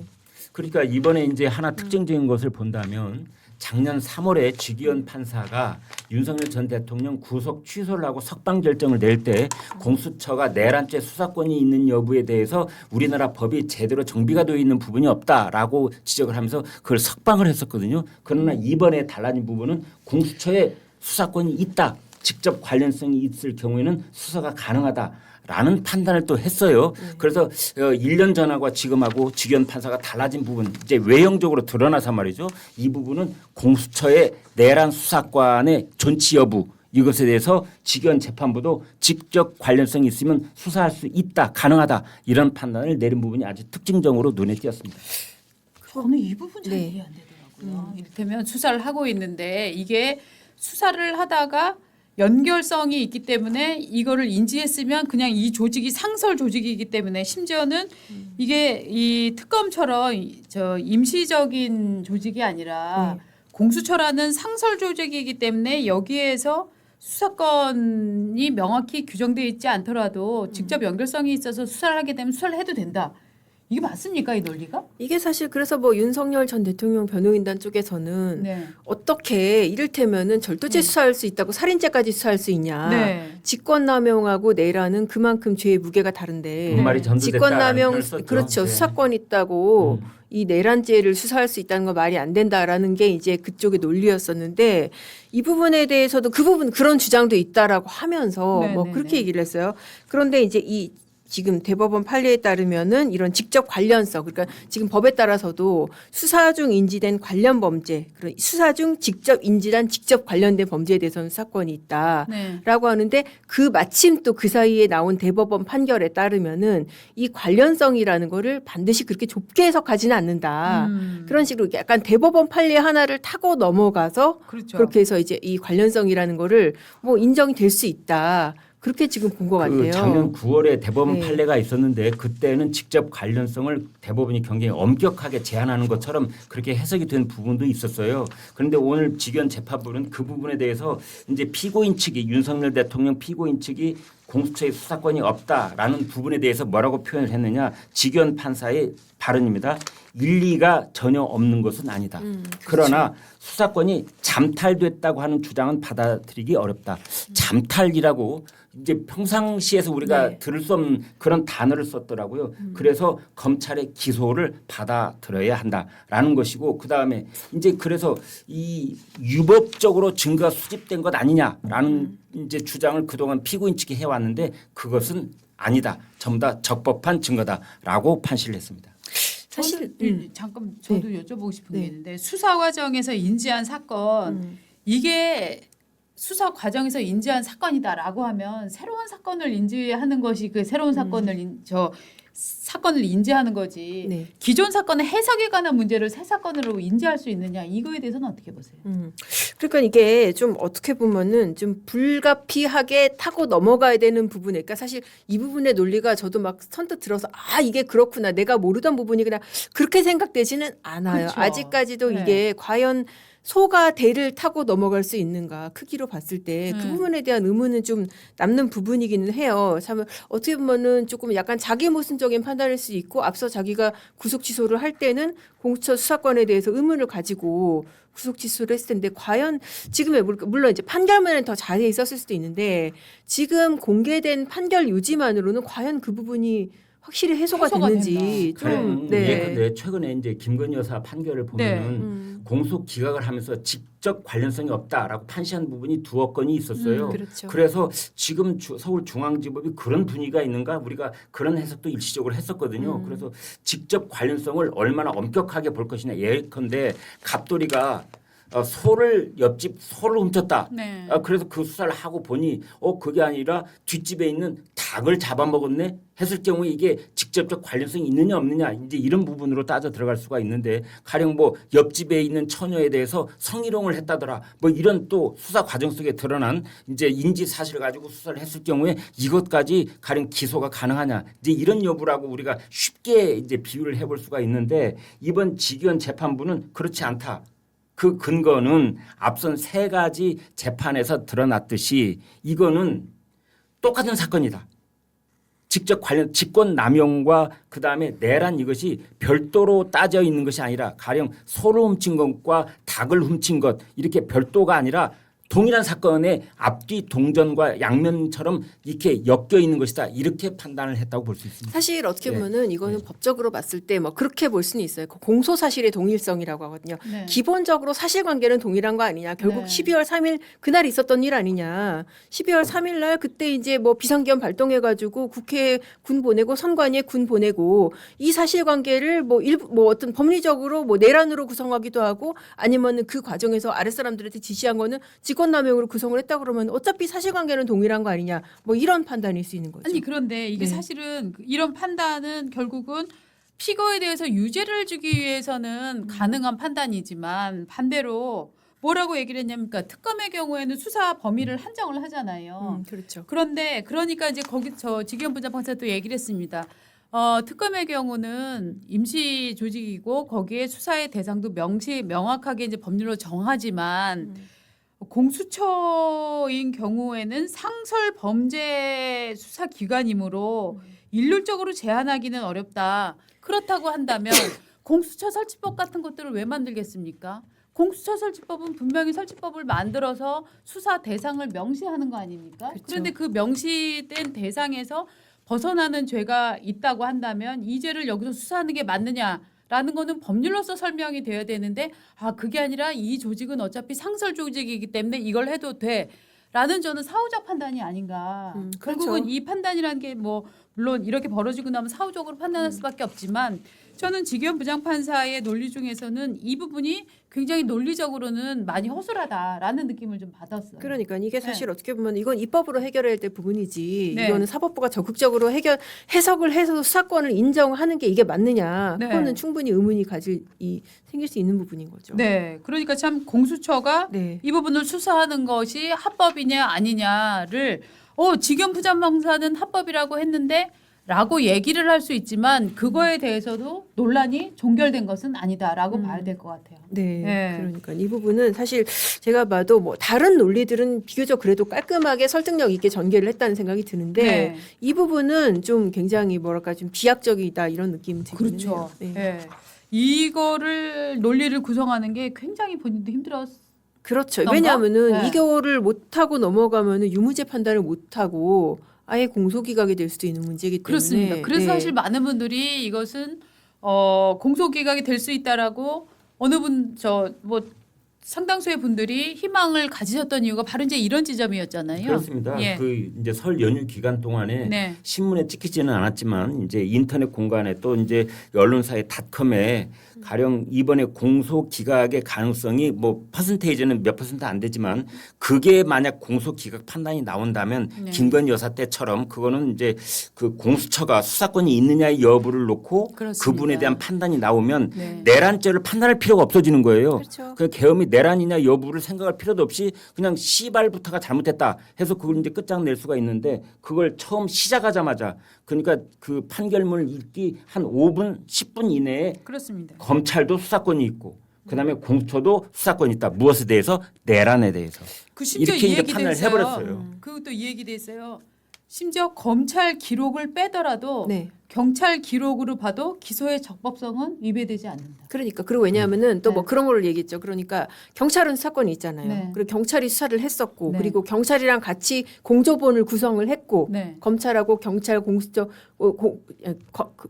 그러니까 이번에 이제 하나 특징적인 것을 본다면 작년 3월에 주기현 판사가 윤석열 전 대통령 구속 취소를 하고 석방 결정을 낼 때 공수처가 내란죄 수사권이 있는 여부에 대해서 우리나라 법이 제대로 정비가 되어 있는 부분이 없다라고 지적을 하면서 그걸 석방을 했었거든요. 그러나 이번에 달라진 부분은 공수처에 수사권이 있다. 직접 관련성이 있을 경우에는 수사가 가능하다. 라는 판단을 또 했어요. 그래서 1년 전하고 지금하고 주기현 판사가 달라진 부분 이제 외형적으로 드러나서 말이죠. 이 부분은 공수처의 내란 수사관의 존치 여부 이것에 대해서 주기현 재판부도 직접 관련성이 있으면 수사할 수 있다. 가능하다. 이런 판단을 내린 부분이 아주 특징적으로 눈에 띄었습니다. 저는 이 부분 잘 네. 이해 안 되더라고요. 이를테면 수사를 하고 있는데 이게 수사를 하다가 연결성이 있기 때문에 이거를 인지했으면 그냥 이 조직이 상설 조직이기 때문에 심지어는 이게 이 특검처럼 저 임시적인 조직이 아니라 공수처라는 상설 조직이기 때문에 여기에서 수사권이 명확히 규정되어 있지 않더라도 직접 연결성이 있어서 수사를 하게 되면 수사를 해도 된다. 이게 맞습니까, 이 논리가? 이게 사실 그래서 뭐 윤석열 전 대통령 변호인단 쪽에서는 네. 어떻게 이를테면은 절도죄 수사할 수 있다고 살인죄까지 수사할 수 있냐. 네. 직권남용하고 내란은 그만큼 죄의 무게가 다른데 분말이 전도됐다라는 직권남용 표현을 썼죠. 그렇죠. 네. 수사권 있다고 이 내란죄를 수사할 수 있다는 건 말이 안 된다라는 게 이제 그쪽의 논리였었는데 이 부분에 대해서도 그 부분 그런 주장도 있다라고 하면서 네, 뭐 네, 그렇게 네. 얘기를 했어요. 그런데 이제 이 지금 대법원 판례에 따르면은 이런 직접 관련성 그러니까 지금 법에 따라서도 수사 중 인지된 관련 범죄 그런 수사 중 직접 인지한 직접 관련된 범죄에 대해서는 수사권이 있다라고 네. 하는데 그 마침 또 그 사이에 나온 대법원 판결에 따르면은 이 관련성이라는 거를 반드시 그렇게 좁게 해석하지는 않는다. 그런 식으로 약간 대법원 판례 하나를 타고 넘어가서 그렇죠. 그렇게 해서 이제 이 관련성이라는 거를 뭐 인정이 될 수 있다. 그렇게 지금 본 것 같아요. 작년 9월에 대법원 네. 판례가 있었는데 그때는 직접 관련성을 대법원이 굉장히 엄격하게 제한하는 것처럼 그렇게 해석이 된 부분도 있었어요. 그런데 오늘 직연 재판부는 그 부분에 대해서 이제 피고인 측이 윤석열 대통령 피고인 측이 공수처의 수사권이 없다라는 부분에 대해서 뭐라고 표현을 했느냐. 직연 판사의 발언입니다. 일리가 전혀 없는 것은 아니다. 그러나 수사권이 잠탈됐다고 하는 주장은 받아들이기 어렵다. 잠탈이라고 이제 평상시에서 우리가 네. 들을 수 없는 그런 단어를 썼더라고요. 그래서 검찰의 기소를 받아들여야 한다라는 것이고 그다음에 이제 그래서 이 유법적으로 증거가 수집된 것 아니냐라는 이제 주장을 그동안 피고인 측이 해왔는데 그것은 아니다. 전부 다 적법한 증거다라고 판시를 했습니다. 사실 잠깐 저도 여쭤보고 싶은 게 네. 있는데 수사 과정에서 인지한 사건 이게 수사 과정에서 인지한 사건이다라고 하면 새로운 사건을 인지하는 것이 그 새로운 사건을 사건을 인지하는 거지. 네. 기존 사건의 해석에 관한 문제를 새 사건으로 인지할 수 있느냐 이거에 대해서는 어떻게 보세요? 그러니까 이게 좀 어떻게 보면은 좀 불가피하게 타고 넘어가야 되는 부분에 그러니까 사실 이 부분의 논리가 저도 막 선뜻 들어서 아 이게 그렇구나 내가 모르던 부분이구나 그렇게 생각되지는 않아요. 그렇죠. 아직까지도 네. 이게 과연 소가 대를 타고 넘어갈 수 있는가 크기로 봤을 때 그 부분에 대한 의문은 좀 남는 부분이기는 해요. 참 어떻게 보면은 조금 약간 자기 모순적인 판단일 수 있고 앞서 자기가 구속 취소를 할 때는 공수처 수사권에 대해서 의문을 가지고 구속 취소를 했을 텐데 과연 지금의 물론 이제 판결문에는 더 자세히 썼을 수도 있는데 지금 공개된 판결 유지만으로는 과연 그 부분이 확실히 해소가 됐는지 된다. 좀 근데 최근에 이제 김건희 여사 판결을 보면은 네. 공소 기각을 하면서 직접 관련성이 없다라고 판시한 부분이 두어 건이 있었어요. 그렇죠. 그래서 지금 서울중앙지법이 그런 분위기가 있는가 우리가 그런 해석도 일시적으로 했었거든요. 그래서 직접 관련성을 얼마나 엄격하게 볼 것이냐 예컨대 갑돌이가 소를 옆집 소를 훔쳤다. 네. 그래서 그 수사를 하고 보니 그게 아니라 뒷집에 있는 닭을 잡아먹었네 했을 경우에 이게 직접적 관련성이 있느냐 없느냐 이제 이런 부분으로 따져 들어갈 수가 있는데 가령 뭐 옆집에 있는 처녀에 대해서 성희롱을 했다더라 뭐 이런 또 수사 과정 속에 드러난 이제 인지 사실을 가지고 수사를 했을 경우에 이것까지 가령 기소가 가능하냐 이제 이런 여부라고 우리가 쉽게 이제 비유를 해볼 수가 있는데 이번 직위원 재판부는 그렇지 않다. 그 근거는 앞선 세 가지 재판에서 드러났듯이 이거는 똑같은 사건이다. 직접 관련 직권 남용과 그다음에 내란 이것이 별도로 따져 있는 것이 아니라 가령 소를 훔친 것과 닭을 훔친 것 이렇게 별도가 아니라 동일한 사건의 앞뒤 동전과 양면처럼 이렇게 엮여 있는 것이다. 이렇게 판단을 했다고 볼 수 있습니다. 사실 어떻게 네. 보면은 이거는 법적으로 봤을 때 뭐 그렇게 볼 수는 있어요. 공소 사실의 동일성이라고 하거든요. 네. 기본적으로 사실관계는 동일한 거 아니냐. 결국 네. 12월 3일 그날 있었던 일 아니냐. 12월 3일 날 그때 이제 뭐 비상기원 발동해가지고 국회에 군 보내고 선관위에 군 보내고 이 사실관계를 뭐 어떤 법리적으로 뭐 내란으로 구성하기도 하고 아니면은 그 과정에서 아랫사람들한테 지시한 거는 직권남용으로 구성을 했다 그러면 어차피 사실관계는 동일한 거 아니냐. 뭐 이런 판단일 수 있는 거죠. 아니 그런데 이게 네. 사실은 이런 판단은 결국은 피고에 대해서 유죄를 주기 위해서는 가능한 판단이지만 반대로 뭐라고 얘기를 했냐니까 특검의 경우에는 수사 범위를 한정을 하잖아요. 그렇죠. 그런데 그러니까 이제 거기 직위원 부장판사도 얘기를 했습니다. 특검의 경우는 임시 조직이고 거기에 수사의 대상도 명확하게 이제 법률로 정하지만 공수처인 경우에는 상설 범죄 수사 기관이므로 일률적으로 제한하기는 어렵다. 그렇다고 한다면 공수처 설치법 같은 것들을 왜 만들겠습니까? 공수처 설치법은 분명히 설치법을 만들어서 수사 대상을 명시하는 거 아닙니까? 그렇죠. 그런데 그 명시된 대상에서 벗어나는 죄가 있다고 한다면 이 죄를 여기서 수사하는 게 맞느냐라는 거는 법률로서 설명이 돼야 되는데 그게 아니라 이 조직은 어차피 상설 조직이기 때문에 이걸 해도 돼라는 저는 사후적 판단이 아닌가. 그렇죠. 결국은 이 판단이라는 게 뭐 물론 이렇게 벌어지고 나면 사후적으로 판단할 수밖에 없지만 저는 지기현 부장판사의 논리 중에서는 이 부분이 굉장히 논리적으로는 많이 허술하다라는 느낌을 좀 받았어요. 그러니까 이게 사실 어떻게 보면 이건 입법으로 해결해야 될 부분이지 네. 이거는 사법부가 적극적으로 해석을 해서 수사권을 인정하는 게 이게 맞느냐 네. 그거는 충분히 의문이 생길 수 있는 부분인 거죠. 네, 그러니까 참 공수처가 네. 이 부분을 수사하는 것이 합법이냐 아니냐를 지기현 부장판사는 합법이라고 했는데 라고 얘기를 할 수 있지만 그거에 대해서도 논란이 종결된 것은 아니다라고 봐야 될 것 같아요. 네, 네. 그러니까 이 부분은 사실 제가 봐도 뭐 다른 논리들은 비교적 그래도 깔끔하게 설득력 있게 전개를 했다는 생각이 드는데 네. 이 부분은 좀 굉장히 뭐랄까 좀 비약적이다 이런 느낌이 들기는 그렇죠. 해요. 네. 네. 이거를 논리를 구성하는 게 굉장히 본인도 힘들었. 그렇죠. 그런가? 왜냐하면은 네. 이거를 못하고 넘어가면은 유무죄 판단을 못하고 아예 공소기각이 될 수도 있는 문제이기 때문에 그렇습니다. 그래서 네. 사실 많은 분들이 이것은 공소기각이 될 수 있다라고 어느 분 뭐 상당수의 분들이 희망을 가지셨던 이유가 바로 이제 이런 지점이었잖아요. 그렇습니다. 예. 그 이제 설 연휴 기간 동안에 네. 신문에 찍히지는 않았지만 이제 인터넷 공간에 또 이제 언론사의 닷컴에 가령 이번에 공소 기각의 가능성이 뭐 퍼센테이지는 몇 퍼센트 안 되지만 그게 만약 공소 기각 판단이 나온다면 네. 김건희 여사 때처럼 그거는 이제 그 공수처가 수사권이 있느냐의 여부를 놓고 그렇습니다. 그분에 대한 판단이 나오면 네. 내란죄를 판단할 필요가 없어지는 거예요. 그렇죠. 그 계엄이 내란이냐 여부를 생각할 필요도 없이 그냥 시발부터가 잘못됐다 해서 그걸 이제 끝장낼 수가 있는데 그걸 처음 시작하자마자 그러니까 그 판결문을 읽기 한 5분 10분 이내에 그렇습니다. 검찰도 수사권이 있고 그다음에 공수처도 수사권이 있다. 무엇에 대해서? 내란에 대해서. 그 심지어 이렇게 이 이제 얘기도 판단을 했어요. 해버렸어요. 그것도 이 얘기도 했어요. 심지어 검찰 기록을 빼더라도 네. 경찰 기록으로 봐도 기소의 적법성은 위배되지 않는다. 그러니까 그리고 왜냐하면은 또 뭐 네. 그런 걸로 얘기했죠. 그러니까 경찰은 수사권이 있잖아요. 네. 그리고 경찰이 수사를 했었고 네. 그리고 경찰이랑 같이 공조본을 구성을 했고 네. 검찰하고 경찰 공수처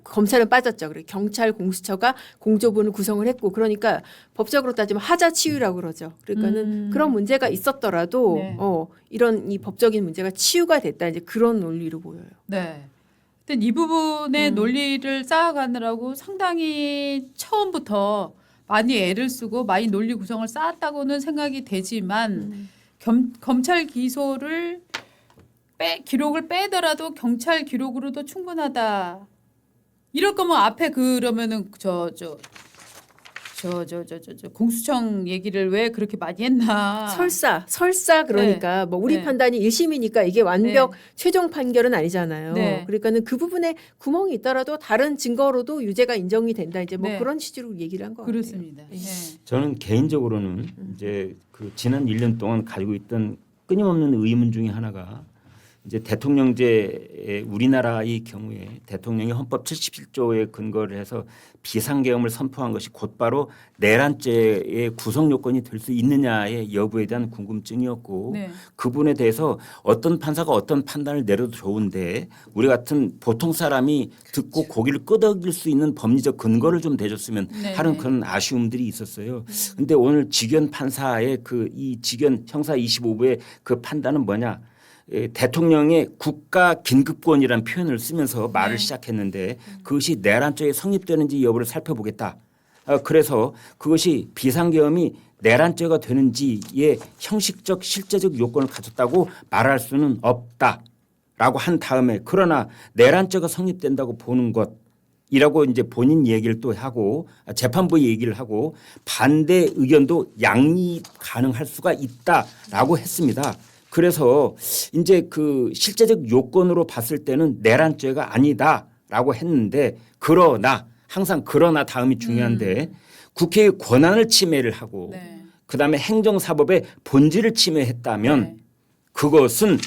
검찰은 빠졌죠. 그리고 경찰 공수처가 공조본을 구성을 했고 그러니까 법적으로 따지면 하자치유라고 그러죠. 그러니까는 그런 문제가 있었더라도 네. 이런 이 법적인 문제가 치유가 됐다 이제 그런 논리로 보여요. 네. 하여튼 이 부분의 논리를 쌓아가느라고 상당히 처음부터 많이 애를 쓰고 많이 논리 구성을 쌓았다고는 생각이 되지만 검찰 기소를 기록을 빼더라도 경찰 기록으로도 충분하다. 이럴 거면 앞에 그러면은 공수청 얘기를 왜 그렇게 많이 했나? 설사 그러니까 뭐 우리 네. 판단이 1심이니까 이게 완벽 네. 최종 판결은 아니잖아요. 네. 그러니까는 그 부분에 구멍이 있더라도 다른 증거로도 유죄가 인정이 된다. 이제 뭐 네. 그런 취지로 얘기를 한 것 같아요. 그렇습니다. 네. 네. 저는 개인적으로는 이제 그 지난 1년 동안 가지고 있던 끊임없는 의문 중에 하나가 이제 대통령제의 우리나라의 경우에 대통령이 헌법 77조에 근거를 해서 비상계엄을 선포한 것이 곧바로 내란죄의 구성 요건이 될 수 있느냐의 여부에 대한 궁금증이었고 네. 그분에 대해서 어떤 판사가 어떤 판단을 내려도 좋은데 우리 같은 보통 사람이 듣고 고기를 끄덕일 수 있는 법리적 근거를 좀 대줬으면 네, 하는 네. 그런 아쉬움들이 있었어요. 그런데 오늘 직연 판사의 그 이 직연 형사 25부의 그 판단은 뭐냐? 대통령의 국가 긴급권이라는 표현을 쓰면서 말을 네. 시작했는데 그것이 내란죄에 성립되는지 여부를 살펴보겠다. 그래서 그것이 비상계엄이 내란죄가 되는지의 형식적 실제적 요건을 가졌다고 말할 수는 없다라고 한 다음에 그러나 내란죄가 성립된다고 보는 것 이라고 이제 본인 얘기를 또 하고 재판부 얘기를 하고 반대 의견도 양립 가능할 수가 있다라고 했습니다. 그래서 이제 그 실제적 요건으로 봤을 때는 내란죄가 아니다라고 했는데 그러나 항상 그러나 다음이 중요한데 국회의 권한을 침해를 하고 네. 그다음에 행정사법의 본질을 침해했다면 네. 그것은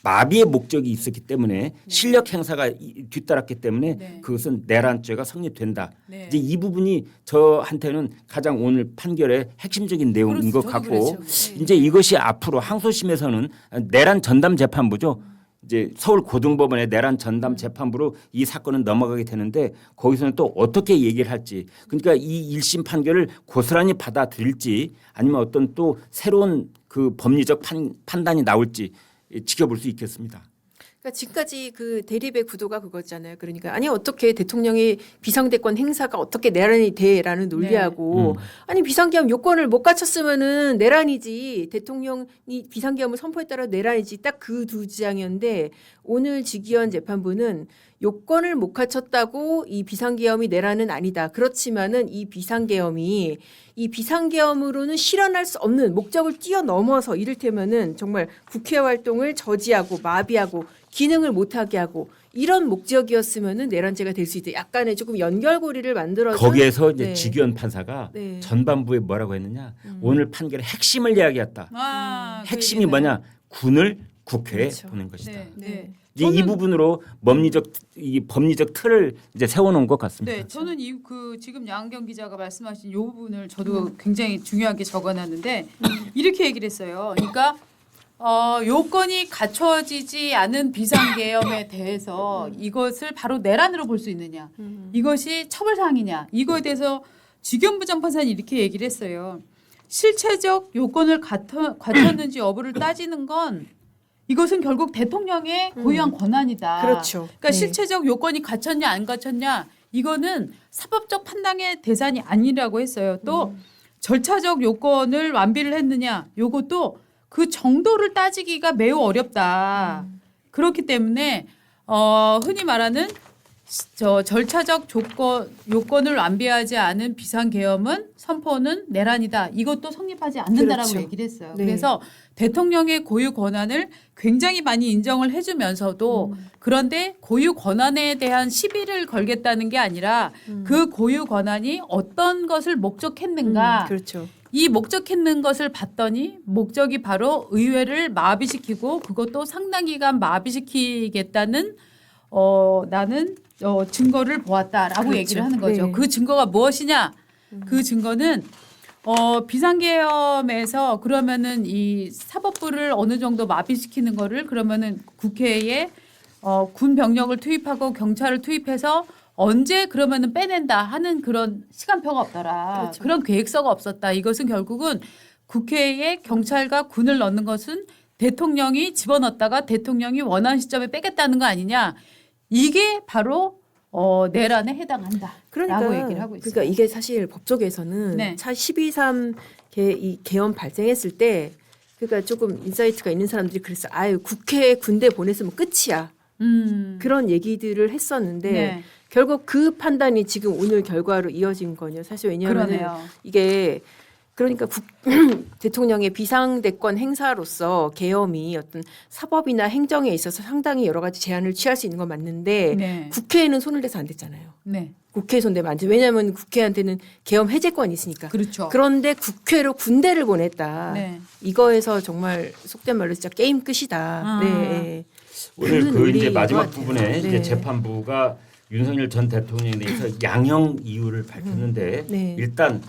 마비의 목적이 있었기 때문에 실력 행사가 뒤따랐기 때문에 네. 그것은 내란죄가 성립된다. 네. 이제 이 부분이 저한테는 가장 오늘 판결의 핵심적인 내용인 것 저도 같고 그렇죠. 이제 이것이 앞으로 항소심에서는 내란 전담 재판부죠. 이제 서울 고등법원의 내란 전담 재판부로 이 사건은 넘어가게 되는데 거기서는 또 어떻게 얘기를 할지 그러니까 이 1심 판결을 고스란히 받아들일지 아니면 어떤 또 새로운 그 법리적 판단이 나올지 지켜볼 수 있겠습니다. 그러니까 지금까지 그 대립의 구도가 그거잖아요. 그러니까 아니 어떻게 대통령의 비상대권 행사가 어떻게 내란이 돼라는 논리하고 아니 비상계엄 요건을 못 갖췄으면은 내란이지 대통령이 비상계엄을 선포했다라 내란이지 딱 그 두 주장이었는데 오늘 지기현 재판부는 요건을 못 갖췄다고 이 비상계엄이 내란은 아니다. 그렇지만은 이 비상계엄으로는 실현할 수 없는 목적을 뛰어넘어서 이를테면은 정말 국회 활동을 저지하고 마비하고 기능을 못하게 하고 이런 목적이었으면은 내란죄가 될 수 있다. 약간의 조금 연결고리를 만들어서 거기에서 이제 네. 지기현 판사가 네. 전반부에 뭐라고 했느냐 오늘 판결의 핵심을 이야기했다. 아, 그 핵심이 얘기는. 뭐냐 군을 국회에 그렇죠. 보낸 것이다. 네. 네. 네. 이제 이 부분으로 법리적 틀을 이제 세워놓은 것 같습니다. 네, 저는 지금 양경 기자가 말씀하신 이 부분을 저도 굉장히 중요하게 적어놨는데 이렇게 얘기를 했어요. 그러니까 요건이 갖춰지지 않은 비상계엄에 대해서 이것을 바로 내란으로 볼 수 있느냐, 이것이 처벌사항이냐, 이거에 대해서 지기현 부장판사는 이렇게 얘기를 했어요. 실체적 요건을 갖췄는지 여부를 따지는 건 이것은 결국 대통령의 고유한 권한이다. 그렇죠. 그러니까 네. 실체적 요건이 갖췄냐 안 갖췄냐 이거는 사법적 판단의 대상이 아니라고 했어요. 또 절차적 요건을 완비를 했느냐 요것도 그 정도를 따지기가 매우 어렵다. 그렇기 때문에 흔히 말하는 절차적 요건을 완비하지 않은 비상계엄은 선포는 내란이다. 이것도 성립하지 않는다라고 그렇죠. 얘기를 했어요. 네. 그래서 대통령의 고유 권한을 굉장히 많이 인정을 해주면서도 그런데 고유 권한에 대한 시비를 걸겠다는 게 아니라 그 고유 권한이 어떤 것을 목적했는가 그렇죠. 이 목적했는 것을 봤더니 목적이 바로 의회를 마비시키고 그것도 상당 기간 마비시키겠다는 나는 증거를 보았다라고 그렇죠. 얘기를 하는 거죠. 네. 그 증거가 무엇이냐? 그 증거는 비상계엄에서 그러면은 이 사법부를 어느 정도 마비시키는 거를 그러면은 국회에 군 병력을 투입하고 경찰을 투입해서 언제 그러면은 빼낸다 하는 그런 시간표가 없더라. 그렇죠. 그런 계획서가 없었다. 이것은 결국은 국회에 경찰과 군을 넣는 것은 대통령이 집어넣었다가 대통령이 원하는 시점에 빼겠다는 거 아니냐. 이게 바로 내란에 해당한다라고 그러니까, 얘기를 하고 있어요. 그러니까 이게 사실 법조계에서는 네. 차 12.3 이 계엄 발생했을 때 그러니까 조금 인사이트가 있는 사람들이 그랬어. 아유 국회에 군대 보냈으면 끝이야. 그런 얘기들을 했었는데 네. 결국 그 판단이 지금 오늘 결과로 이어진 거냐. 사실 왜냐하면 그러네요. 이게 그러니까 대통령의 비상대권 행사로서 계엄이 어떤 사법이나 행정에 있어서 상당히 여러 가지 제한을 취할 수 있는 건 맞는데 네. 국회에는 손을 대서 안 됐잖아요. 네. 국회에 손 대면 안 돼. 왜냐하면 국회한테는 계엄 해제권이 있으니까. 그렇죠. 그런데 국회로 군대를 보냈다. 네. 이거에서 정말 속된 말로 진짜 게임 끝이다. 아. 네. 오늘 그런 그 이제 논리인 마지막 것 같아요. 부분에 이제 네. 재판부가 윤석열 전 대통령에 대해서 양형 이유를 밝혔는데 네. 일단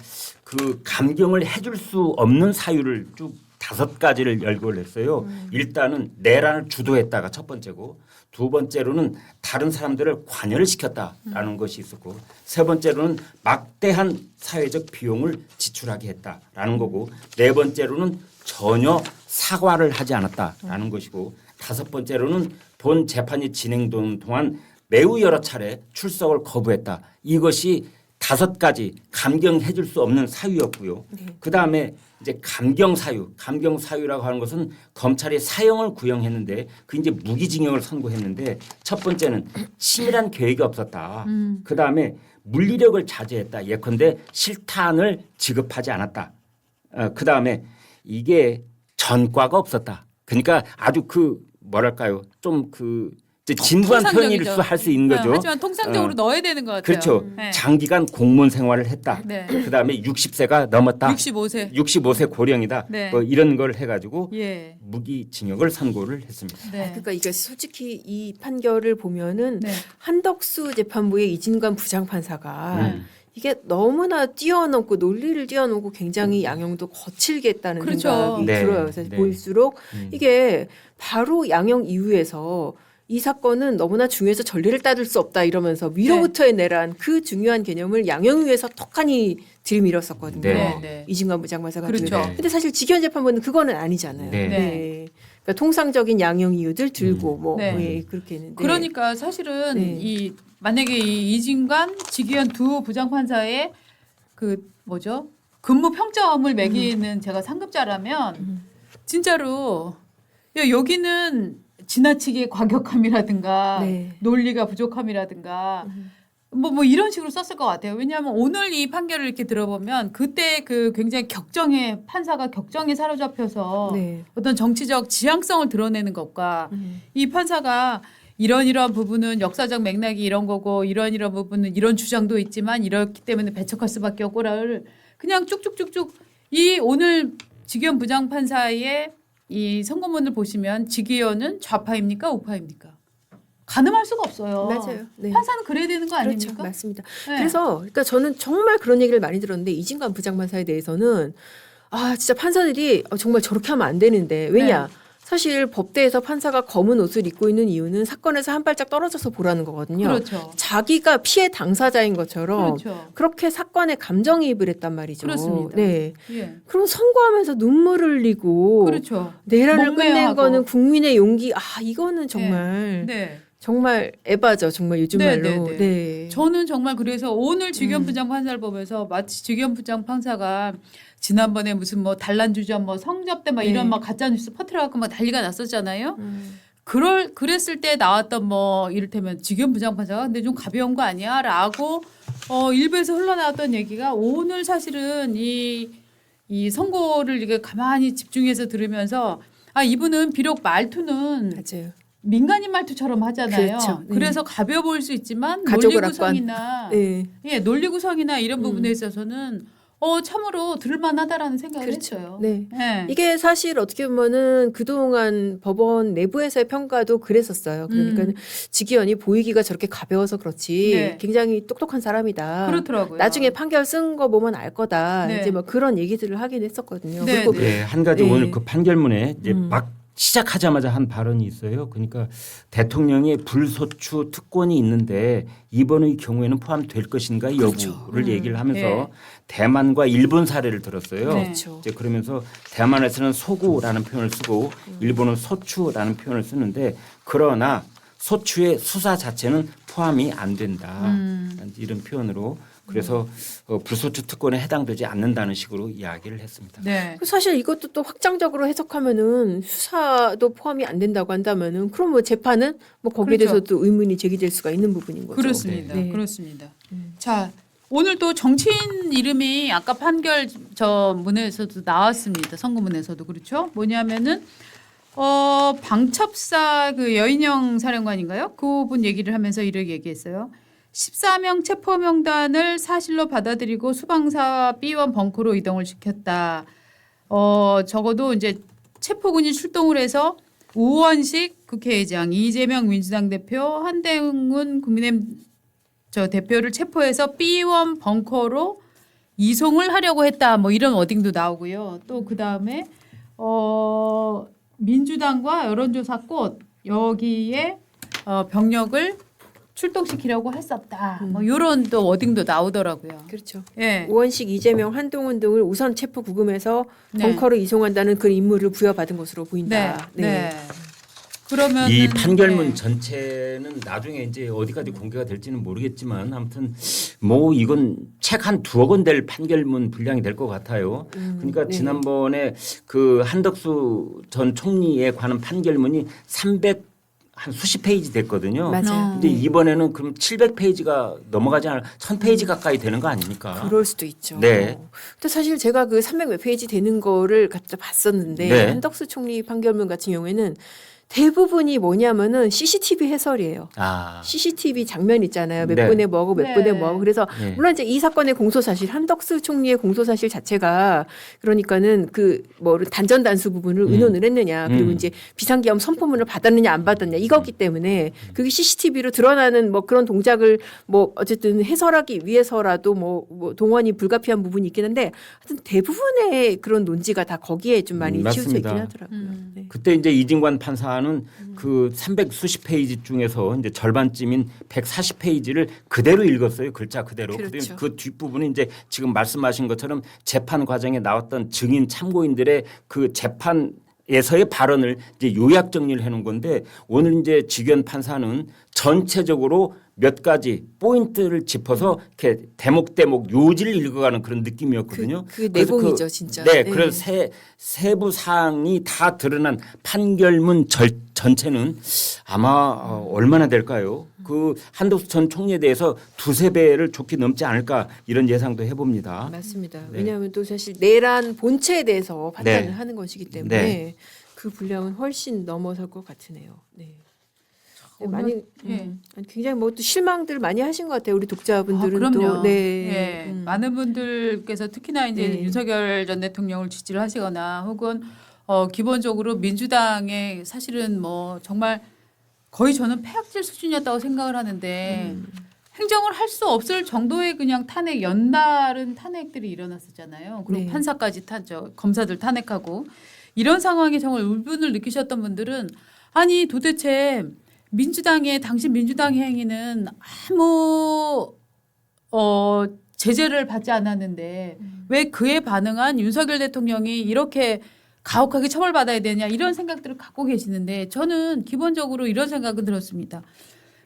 그 감경을 해줄 수 없는 사유를 쭉 5가지를 열거를 했어요. 일단은 내란을 주도했다가 첫 번째고 두 번째로는 다른 사람들을 관여를 시켰다라는 것이 있었고 세 번째로는 막대한 사회적 비용을 지출하게 했다라는 거고 네 번째로는 전혀 사과를 하지 않았다라는 것이고 다섯 번째로는 본 재판이 진행되는 동안 매우 여러 차례 출석을 거부했다. 이것이 5가지 감경해 줄 수 없는 사유였고요. 그다음에 이제 감경 사유라고 하는 것은 검찰이 사형을 구형했는데 그 이제 무기징역을 선고했는데 첫 번째는 치밀한 계획이 없었다. 그다음에 물리력을 자제했다. 예컨대 실탄을 지급하지 않았다. 그다음에 이게 전과가 없었다. 그러니까 아주 그 뭐랄까요? 좀 그 이제 진부한 표현일 통상적이죠. 수 할 수 있는 거죠. 하지만 통상적으로 넣어야 되는 것 같아요. 그렇죠. 네. 장기간 공무원 생활을 했다. 네. 그다음에 60세가 넘었다. 65세. 65세 고령이다. 네. 뭐 이런 걸 해가지고 예. 무기징역을 선고를 했습니다. 네. 그러니까 이게 솔직히 이 판결을 보면은 네. 한덕수 재판부의 이진관 부장판사가 음. 이게 너무나 뛰어넘고 논리를 뛰어넘고 굉장히 양형도 거칠게 했다는 그렇죠. 생각이 네. 들어요. 그래서 네. 볼수록 이게 바로 양형 이후에서 이 사건은 너무나 중요해서 전례를 따를 수 없다 이러면서 위로부터의 내란 그 중요한 개념을 양형 위에서 톡하니 들이밀었었거든요. 네. 네. 이진관 부장판사가. 그렇죠. 네. 근데 사실 직위원 재판부는 그거는 아니잖아요. 네. 네. 그러니까 통상적인 양형 이유들 들고 뭐 네. 예, 그렇게 했는데. 그러니까 사실은 네. 이 만약에 이 이진관, 직위원 두 부장판사의 그 뭐죠? 근무 평점을 매기는 제가 상급자라면 진짜로 야, 여기는 지나치게 과격함이라든가 네. 논리가 부족함이라든가 뭐 이런 식으로 썼을 것 같아요. 왜냐하면 오늘 이 판결을 이렇게 들어보면 그때 그 굉장히 판사가 격정에 사로잡혀서 네. 어떤 정치적 지향성을 드러내는 것과 이 판사가 이런 부분은 역사적 맥락이 이런 거고 이런 부분은 이런 주장도 있지만 이렇기 때문에 배척할 수밖에 없고를 그냥 쭉쭉쭉쭉 이 오늘 직위원 부장판사의 이 선고문을 보시면 직위원은 좌파입니까 우파입니까? 가늠할 수가 없어요. 맞아요. 네. 판사는 그래야 되는 거 그렇죠. 아닙니까? 맞습니다. 네. 그래서 그러니까 저는 정말 그런 얘기를 많이 들었는데 이진관 부장판사에 대해서는 아 진짜 판사들이 정말 저렇게 하면 안 되는데 왜냐? 네. 사실 법대에서 판사가 검은 옷을 입고 있는 이유는 사건에서 한 발짝 떨어져서 보라는 거거든요. 그렇죠. 자기가 피해 당사자인 것처럼 그렇죠. 그렇게 사건에 감정이입을 했단 말이죠. 그렇습니다. 네. 예. 그럼 선고하면서 눈물 흘리고 그렇죠. 내란을 끝낸 목매하고. 거는 국민의 용기. 아 이거는 정말 네. 정말 에바죠. 정말 요즘 네, 말로. 네, 네. 네. 저는 정말 그래서 오늘 직위원 부장 판사를 보면서 마치 직위원 부장 판사가 지난번에 무슨 뭐 단란주점 뭐 성접대 막 네. 이런 막 가짜 뉴스 퍼뜨려갖고 막 난리가 났었잖아요. 음. 그랬을 때 나왔던 뭐 이를테면 직위원 부장 판사가 근데 좀 가벼운 거 아니야라고 일부에서 흘러나왔던 얘기가 오늘 사실은 이 선고를 이렇게 가만히 집중해서 들으면서 아 이분은 비록 말투는 맞아요. 민간인 말투처럼 하잖아요. 그렇죠. 네. 그래서 가벼워 보일 수 있지만 가족을 논리구성이나 네. 예, 논리구성이나 이런 부분에 있어서는 참으로 들만하다라는 생각을 그렇죠. 했어요. 네. 예. 이게 사실 어떻게 보면은 그동안 법원 내부에서의 평가도 그랬었어요. 그러니까 직위원이 보이기가 저렇게 가벼워서 그렇지 네. 굉장히 똑똑한 사람이다. 그렇더라고요. 나중에 판결 쓴 거 보면 알 거다. 네. 이제 뭐 그런 얘기들을 하긴 했었거든요. 네, 그리고 네. 네, 한 가지 네. 오늘 그 판결문에 이제 막 시작하자마자 한 발언이 있어요. 그러니까 대통령의 불소추 특권이 있는데 이번의 경우에는 포함될 것인가 여부를 얘기를 하면서 네. 대만과 일본 사례를 들었어요. 네. 그렇죠. 이제 그러면서 대만에서는 소구라는 표현을 쓰고 일본은 소추라는 표현을 쓰는데 그러나 소추의 수사 자체는 포함이 안 된다. 이런 표현으로 그래서 불소추 특권에 해당되지 않는다는 식으로 이야기를 했습니다. 네. 사실 이것도 또 확장적으로 해석하면은 수사도 포함이 안 된다고 한다면은 그럼 뭐 재판은 뭐 거기에 그렇죠. 대해서도 의문이 제기될 수가 있는 부분인 거죠. 그렇습니다. 네. 그렇습니다. 자, 오늘 또 정치인 이름이 아까 판결 저 문에서도 나왔습니다. 선고문에서도 그렇죠. 뭐냐면은 방첩사 그 여인영 사령관인가요? 그분 얘기를 하면서 이렇게 얘기했어요. 14명 체포 명단을 사실로 받아들이고 수방사 B원 벙커로 이동을 시켰다. 적어도 이제 체포군이 출동을 해서 우원식 국회의장, 이재명 민주당 대표, 한대훈 국민의힘 대표를 체포해서 B원 벙커로 이송을 하려고 했다. 뭐 이런 워딩도 나오고요. 또 그 다음에 민주당과 여론조사꽃 여기에 병력을 출동시키려고 했었다. 뭐 이런 또 워딩도 나오더라고요. 그렇죠. 예. 우원식, 이재명, 한동훈 등을 우선 체포 구금해서 네. 벙커로 이송한다는 그 임무를 부여받은 것으로 네. 보인다. 네. 그러면 이 판결문 전체는 나중에 이제 어디까지 공개가 될지는 모르겠지만 아무튼 뭐 이건 책 한 2억 원 될 판결문 분량이 될 것 같아요. 그러니까 네. 지난번에 그 한덕수 전 총리에 관한 판결문이 한 수십 페이지 됐거든요. 맞아요. 근데 이번에는 그럼 700페이지가 넘어가지 않아 1000페이지 가까이 되는 거 아닙니까? 그럴 수도 있죠. 네. 근데 사실 제가 그 300몇 페이지 되는 거를 갖다 봤었는데 네. 한덕수 총리 판결문 같은 경우에는 대부분이 뭐냐면은 CCTV 해설이에요. 아. CCTV 장면 있잖아요. 몇 네. 분에 뭐하고 몇 네. 분에 뭐하고. 그래서 네. 물론 이제 이 사건의 공소사실 한덕수 총리의 공소사실 자체가 그러니까는 그 뭐 단전 단수 부분을 의논을 했느냐 그리고 이제 비상계엄 선포문을 받았느냐 안 받았느냐 이거기 때문에 그게 CCTV로 드러나는 뭐 그런 동작을 뭐 어쨌든 해설하기 위해서라도 뭐 동원이 불가피한 부분이 있긴 한데 하여튼 대부분의 그런 논지가 다 거기에 좀 많이 치우쳐 있긴 맞습니다. 하더라고요. 네. 그때 이제 이진관 판사는 그 300수십 페이지 중에서 이제 절반쯤인 140페이지를 그대로 읽었어요. 글자 그대로. 그렇죠. 그 뒷부분은 이제 지금 말씀하신 것처럼 재판 과정에 나왔던 증인 참고인들의 그 재판에서의 발언을 이제 요약 정리를 해놓은 건데 오늘 이제 직연 판사는 전체적으로 몇 가지 포인트를 짚어서 이렇게 대목대목 요지를 읽어가는 그런 느낌이었거든요. 그 그래서 내공이죠, 진짜. 네, 네. 그래서 세부 사항이 다 드러난 판결문 전체는 아마 얼마나 될까요? 그 한덕수 전 총리에 대해서 두세 배를 좋게 넘지 않을까 이런 예상도 해봅니다. 맞습니다. 네. 왜냐하면 또 사실 내란 본체에 대해서 판단을 네. 하는 것이기 때문에 네. 그 분량은 훨씬 넘어설 것 같으네요. 네. 오늘- 많이 예. 굉장히 뭐 또 실망들 많이 하신 것 같아요. 우리 독자분들은 그럼요. 또 네. 예. 많은 분들께서 특히나 이제 네. 윤석열 전 대통령을 지지를 하시거나 혹은 기본적으로 민주당의 사실은 뭐 정말 거의 저는 폐악질 수준이었다고 생각을 하는데 행정을 할 수 없을 정도의 그냥 탄핵 연달은 탄핵들이 일어났었잖아요. 그리고 네. 판사까지 검사들 탄핵하고 이런 상황에 정말 울분을 느끼셨던 분들은 아니 도대체 당신 민주당의 행위는 아무 제재를 받지 않았는데 왜 그에 반응한 윤석열 대통령이 이렇게 가혹하게 처벌받아야 되냐 이런 생각들을 갖고 계시는데 저는 기본적으로 이런 생각은 들었습니다.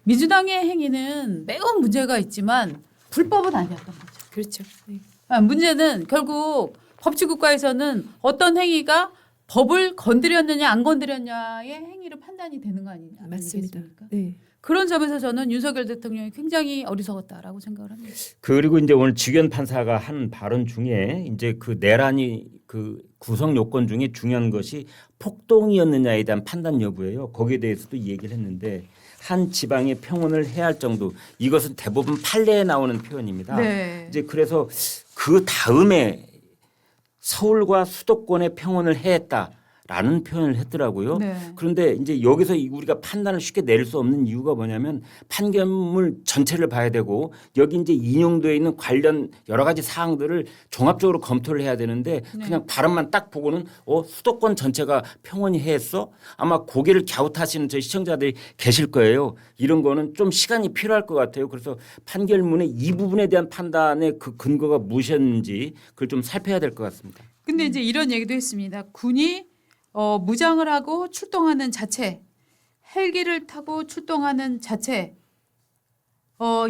민주당의 행위는 매우 문제가 있지만 불법은 아니었던 거죠. 그렇죠. 네. 문제는 결국 법치국가에서는 어떤 행위가 법을 건드렸느냐 안 건드렸냐의 행위로 판단이 되는 거 맞습니다. 아니겠습니까? 네. 그런 점에서 저는 윤석열 대통령이 굉장히 어리석었다라고 생각을 합니다. 그리고 이제 오늘 직연 판사가 한 발언 중에 이제 그 내란이 그 구성 요건 중에 중요한 것이 폭동이었느냐에 대한 판단 여부예요. 거기에 대해서도 얘기를 했는데 한 지방의 평온을 해할 정도 이것은 대부분 판례에 나오는 표현입니다. 네. 이제 그래서 그 다음에 서울과 수도권의 평온을 해했다라는 표현을 했더라고요. 네. 그런데 이제 여기서 우리가 판단을 쉽게 내릴 수 없는 이유가 뭐냐면 판결문 전체를 봐야 되고 여기 이제 인용되어 있는 관련 여러 가지 사항들을 종합적으로 검토를 해야 되는데 그냥 발언만 딱 보고는 수도권 전체가 평온히 해했어? 아마 고개를 갸웃하시는 저희 시청자들이 계실 거예요. 이런 거는 좀 시간이 필요할 것 같아요. 그래서 판결문의 이 부분에 대한 판단의 그 근거가 무엇이었는지 그걸 좀 살펴야 될 것 같습니다. 근데 이제 이런 얘기도 했습니다. 군이 무장을 하고 출동하는 자체, 헬기를 타고 출동하는 자체,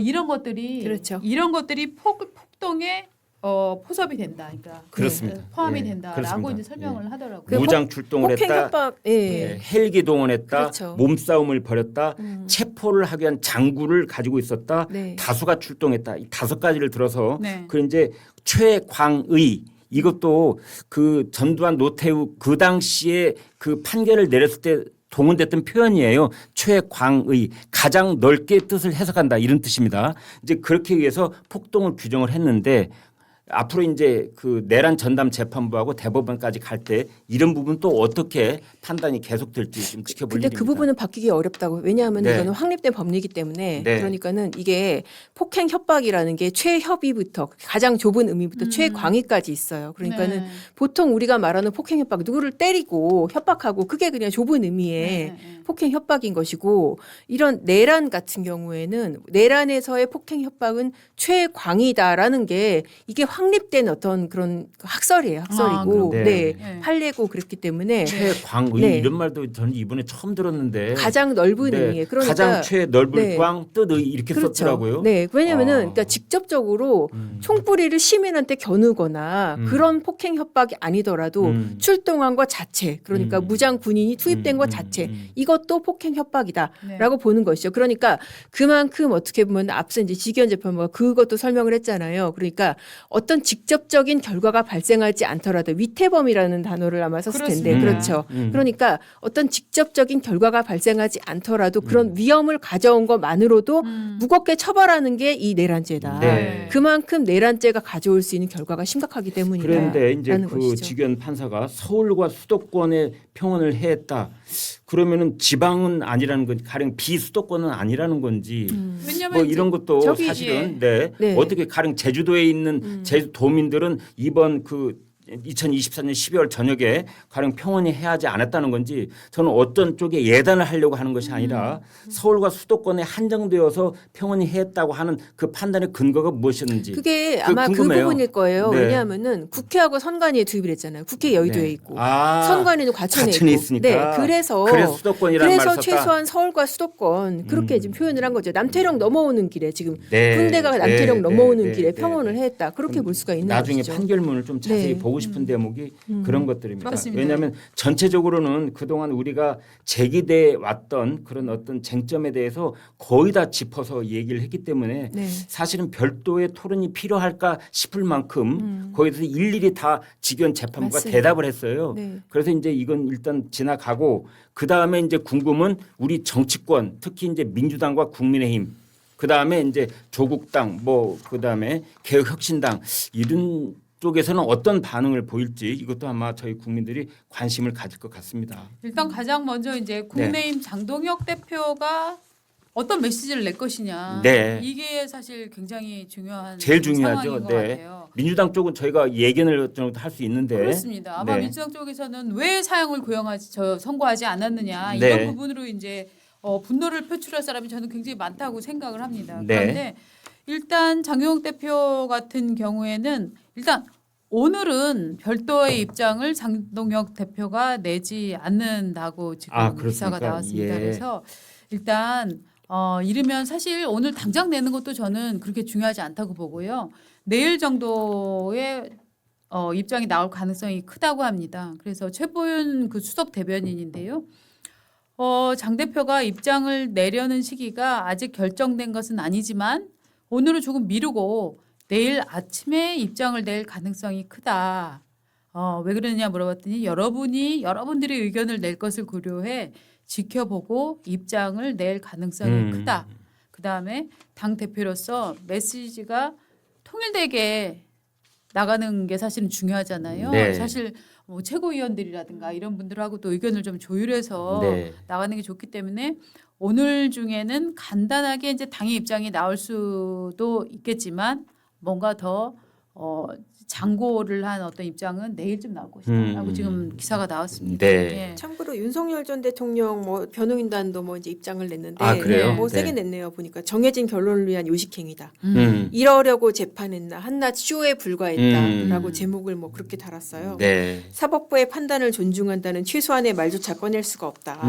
이런 것들이 그렇죠. 이런 것들이 폭동에 포섭이 된다. 그러니까 그렇습니다. 포함이 예, 된다라고 그렇습니다. 이제 설명을 하더라고요. 그 무장 출동을 폭행 했다. 협박. 예. 예, 헬기 동원했다. 그렇죠. 몸싸움을 벌였다. 체포를 하기 위한 장구를 가지고 있었다. 네. 다수가 출동했다. 이 다섯 가지를 들어서 네. 그 이제 최광의 이것도 그 전두환 노태우 그 당시에 그 판결을 내렸을 때 동원됐던 표현이에요. 최광의 가장 넓게 뜻을 해석한다 이런 뜻입니다. 이제 그렇게 위해서 폭동을 규정을 했는데 앞으로 이제 그 내란 전담 재판부하고 대법원까지 갈 때 이런 부분 또 어떻게 판단이 계속될지 좀 지켜볼 근데 일입니다. 그 부분은 바뀌기 어렵다고. 왜냐하면 네. 이거는 확립된 법리이기 때문에 네. 그러니까는 이게 폭행 협박이라는 게 최협의부터 가장 좁은 의미부터 최광의까지 있어요. 그러니까는 네. 보통 우리가 말하는 폭행 협박 누구를 때리고 협박하고 그게 그냥 좁은 의미의 네. 폭행 협박인 것이고 이런 내란 같은 경우에는 내란에서의 폭행 협박은 최광의다라는 게 이게 확립된 어떤 그런 학설이에요. 학설이고 그렇군요. 네. 네. 판례고 그렇기 때문에 최광의 네. 이런 말도 저는 이번에 처음 들었는데 가장 넓은 네, 의미에 그러니까 가장 넓은 네. 광 뜻의 이렇게 그렇죠. 썼더라고요. 네, 왜냐하면은 아. 그러니까 직접적으로 총뿌리를 시민한테 겨누거나 그런 폭행 협박이 아니더라도 출동한 것 자체, 그러니까 무장 군인이 투입된 것 자체, 이것도 폭행 협박이다라고 네. 보는 것이죠. 그러니까 그만큼 어떻게 보면 앞서 이제 직위원 재판부가 그것도 설명을 했잖아요. 그러니까 어떤 직접적인 결과가 발생하지 않더라도 위태범이라는 단어를 아마 썼을 텐데 그렇습니다. 그렇죠. 그러니까 어떤 직접적인 결과가 발생하지 않더라도 그런 위험을 가져온 것만으로도 무겁게 처벌하는 게 이 내란죄다. 네. 그만큼 내란죄가 가져올 수 있는 결과가 심각하기 때문이다. 그런데 이제 라는 그 것이죠. 직원 판사가 서울과 수도권에 평원을 해했다. 그러면은 지방은 아니라는 건지 가령 비수도권은 아니라는 건지 왜냐면 뭐 이런 것도 저기 사실은 네. 네. 어떻게 가령 제주도에 있는 제주도민들은 이번 그 2024년 12월 저녁에 가령 평원이 해야 하지 않았다는 건지 저는 어떤 쪽에 예단을 하려고 하는 것이 아니라 서울과 수도권에 한정되어서 평원이 했다고 하는 그 판단의 근거가 무엇이었는지 그게 아마 그 궁금해요. 부분일 거예요. 네. 왜냐하면은 국회하고 선관위에 투입을 했잖아요. 국회 여의도에 네. 있고 아, 선관위는 과천에 있고. 있으니까. 네, 그래서 수도권이라는 말을 썼다. 최소한 서울과 수도권 그렇게 지금 표현을 한 거죠. 남태령 넘어오는 길에 지금 네. 군대가 네. 남태령 네. 넘어오는 네. 길에 네. 평원을 네. 했다. 그렇게 볼 수가 있는 나중에 것이죠. 판결문을 좀 자세히 네. 보고 싶은 대목이 그런 것들입니다. 맞습니다. 왜냐하면 전체적으로는 그동안 우리가 제기돼 왔던 그런 어떤 쟁점에 대해서 거의 다 짚어서 얘기를 했기 때문에 네. 사실은 별도의 토론이 필요할까 싶을 만큼 거기서 일일이 다 직원 재판부가 맞습니다. 대답을 했어요. 네. 그래서 이제 이건 일단 지나가고 그 다음에 이제 궁금은 우리 정치권 특히 이제 민주당과 국민의힘 그 다음에 이제 조국당 뭐 그 다음에 개혁혁신당 이런 쪽에서는 어떤 반응을 보일지 이것도 아마 저희 국민들이 관심을 가질 것 같습니다. 일단 가장 먼저 이제 국민의힘 장동혁 대표가 어떤 메시지를 낼 것이냐. 네. 이게 사실 굉장히 중요한 제일 상황인 중요하죠. 것 네. 같아요. 민주당 쪽은 저희가 예견을 할 수 있는데 그렇습니다. 아마 네. 민주당 쪽에서는 왜 사형을 선고하지 않았느냐 네. 이런 부분으로 이제 분노를 표출할 사람이 저는 굉장히 많다고 생각을 합니다. 네. 그런데 일단 장동혁 대표 같은 경우에는 일단 오늘은 별도의 입장을 장동혁 대표가 내지 않는다고 지금 아, 기사가 그렇습니까? 나왔습니다. 예. 그래서 일단 이르면 사실 오늘 당장 내는 것도 저는 그렇게 중요하지 않다고 보고요. 내일 정도의 입장이 나올 가능성이 크다고 합니다. 그래서 최보윤 그 수석 대변인인데요. 장 대표가 입장을 내려는 시기가 아직 결정된 것은 아니지만 오늘은 조금 미루고 내일 아침에 입장을 낼 가능성이 크다. 왜 그러느냐 물어봤더니 여러분들이 의견을 낼 것을 고려해 지켜보고 입장을 낼 가능성이 크다. 그다음에 당 대표로서 메시지가 통일되게 나가는 게 사실은 중요하잖아요. 네. 사실 뭐 최고위원들이라든가 이런 분들하고 또 의견을 좀 조율해서 네. 나가는 게 좋기 때문에 오늘 중에는 간단하게 이제 당의 입장이 나올 수도 있겠지만 뭔가 더 장고를 한 어떤 입장은 내일쯤 나올 것이다라고 지금 기사가 나왔습니다. 네. 예. 참고로 윤석열 전 대통령 뭐 변호인단도 뭐 이제 입장을 냈는데 아, 그래요? 뭐 네. 세게 냈네요. 보니까 정해진 결론을 위한 요식행위다. 음. 이러려고 재판했나 한낱 쇼에 불과했다라고 제목을 뭐 그렇게 달았어요. 네. 사법부의 판단을 존중한다는 최소한의 말조차 꺼낼 수가 없다.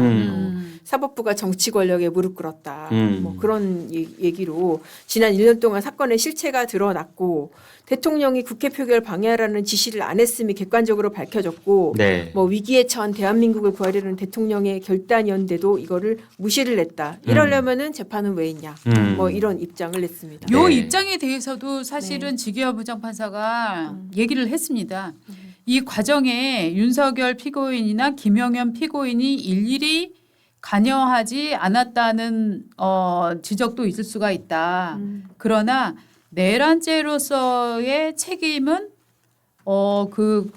사법부가 정치 권력에 무릎 꿇었다. 뭐 그런 얘기로 지난 1년 동안 사건의 실체가 드러났고 대통령이 국회 표결 방해하라는 지시를 안 했음이 객관적으로 밝혀졌고 네. 뭐 위기에 처한 대한민국을 구하려는 대통령의 결단이었는데도 이거를 무시를 했다. 이러려면은 재판은 왜 있냐. 뭐 이런 입장을 냈습니다. 요 네. 입장에 대해서도 사실은 지기현 부장판사가 얘기를 했습니다. 이 과정에 윤석열 피고인이나 김영현 피고인이 일일이 관여하지 않았다는 지적도 있을 수가 있다. 그러나 내란죄로서의 책임은 그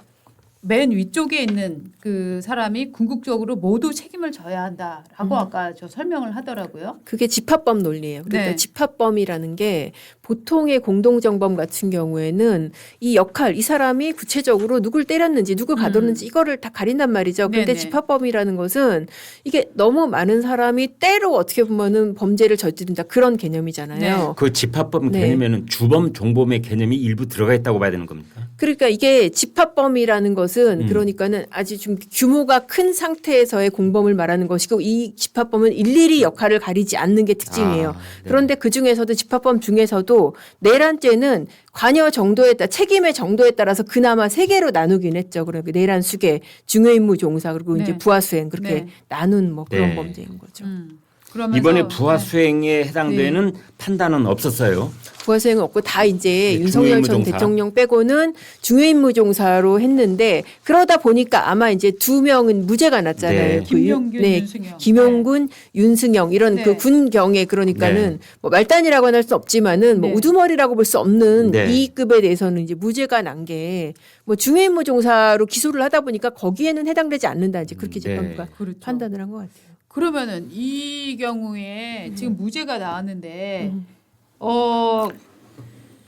맨 위쪽에 있는 그 사람이 궁극적으로 모두 책임을 져야 한다라고 아까 저 설명을 하더라고요. 그게 집합범 논리예요. 그러니까 네. 집합범이라는 게 보통의 공동정범 같은 경우에는 이 역할, 이 사람이 구체적으로 누굴 때렸는지 누굴 가뒀는지 이거를 다 가린단 말이죠. 그런데 네네. 집합범이라는 것은 이게 너무 많은 사람이 때로 어떻게 보면은 범죄를 저지른다 그런 개념이잖아요. 그 집합법 네. 개념에는 주범 종범의 개념이 일부 들어가 있다고 봐야 되는 겁니까? 그러니까 이게 집합범이라는 것은 그러니까는 아주 좀 규모가 큰 상태에서의 공범을 말하는 것이고 이 집합범은 일일이 역할을 가리지 않는 게 특징이에요. 아, 네. 그런데 그 중에서도 집합범 중에서도 내란죄는 관여 정도에 따라 책임의 정도에 따라서 그나마 세 개로 나누긴 했죠. 그러니까 내란 수계, 중요임무 종사 그리고 네. 이제 부하수행 그렇게 네. 나눈 뭐 그런 네. 범죄인 거죠. 그러면서 이번에 부하 네. 수행에 해당되는 판단은 없었어요. 부하수행은 없고 다 이제 네, 윤석열 전 중요임무종사. 대통령 빼고는 중요임무종사로 했는데 그러다 보니까 아마 이제 2명은 무죄가 났잖아요. 네. 그 김용균, 네, 윤승영. 김용군, 윤승영 이런 네. 그 군경에 그러니까는 네. 뭐 말단이라고는 할 수 없지만은 뭐 네. 우두머리라고 볼 수 없는 네. 이 급에 대해서는 이제 무죄가 난 게 뭐 중요임무종사로 기소를 하다 보니까 거기에는 해당되지 않는다 이제 그렇게 네. 재판부가 그렇죠. 판단을 한 것 같아요. 그러면은 이 경우에 지금 무죄가 나왔는데 음.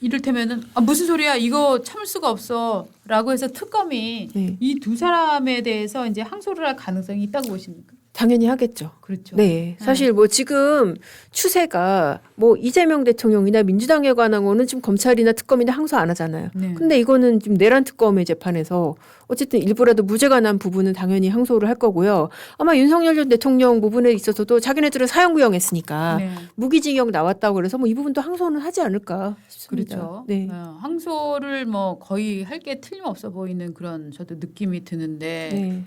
이를테면은 무슨 소리야 이거 참을 수가 없어라고 해서 특검이 네. 이 두 사람에 대해서 이제 항소를 할 가능성이 있다고 보십니까? 당연히 하겠죠. 그렇죠. 네. 사실 뭐 지금 추세가 뭐 이재명 대통령이나 민주당에 관한 거는 지금 검찰이나 특검이나 항소 안 하잖아요. 네. 근데 이거는 지금 내란 특검의 재판에서 어쨌든 일부라도 무죄가 난 부분은 당연히 항소를 할 거고요. 아마 윤석열 전 대통령 부분에 있어서도 자기네들은 사형 구형했으니까 네. 무기징역 나왔다고 그래서 뭐 이 부분도 항소는 하지 않을까 싶습니다. 그렇죠. 네. 항소를 뭐 거의 할 게 틀림없어 보이는 그런 저도 느낌이 드는데 네.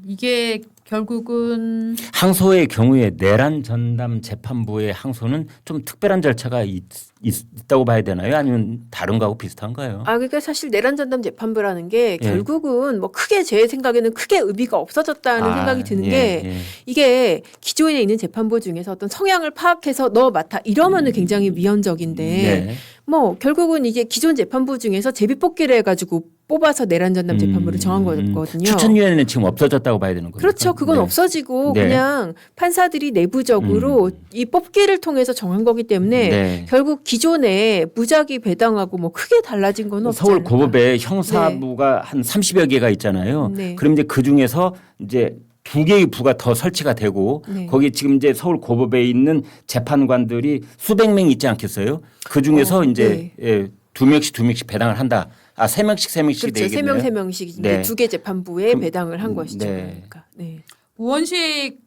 이게 결국은 항소의 경우에 내란 전담 재판부의 항소는 좀 특별한 절차가 있다고 봐야 되나요? 아니면 다른 거하고 비슷한가요? 아, 그러니까 사실 내란 전담 재판부라는 게 예. 결국은 뭐 크게 제 생각에는 크게 의미가 없어졌다는 생각이 드는 예, 게 예. 이게 기존에 있는 재판부 중에서 어떤 성향을 파악해서 너 맡아 이러면은 굉장히 위헌적인데 네. 뭐 결국은 이제 기존 재판부 중에서 제비뽑기를 해가지고 뽑아서 내란 전담 재판부를 정한 거거든요. 추천위원회는 지금 없어졌다고 봐야 되는 거죠. 그렇죠. 그건 없어지고 네. 그냥 판사들이 내부적으로 이 뽑기를 통해서 정한 거기 때문에 네. 결국 기존에 무작위 배당하고 뭐 크게 달라진 건 없지 서울 않을까. 고법에 형사부가 한 30여 개가 있잖아요. 네. 그럼 이제 그 중에서 이제 2개의 부가 더 설치가 되고 네. 거기 지금 이제 서울 고법에 있는 재판관들이 수백 명 있지 않겠어요? 그 중에서 이제 네. 2명씩 배당을 한다. 3명씩 그렇죠. 되겠네요. 3명씩 이제 네. 2개 재판부에 그럼, 배당을 한 것이죠. 네. 그러니까. 네. 우원식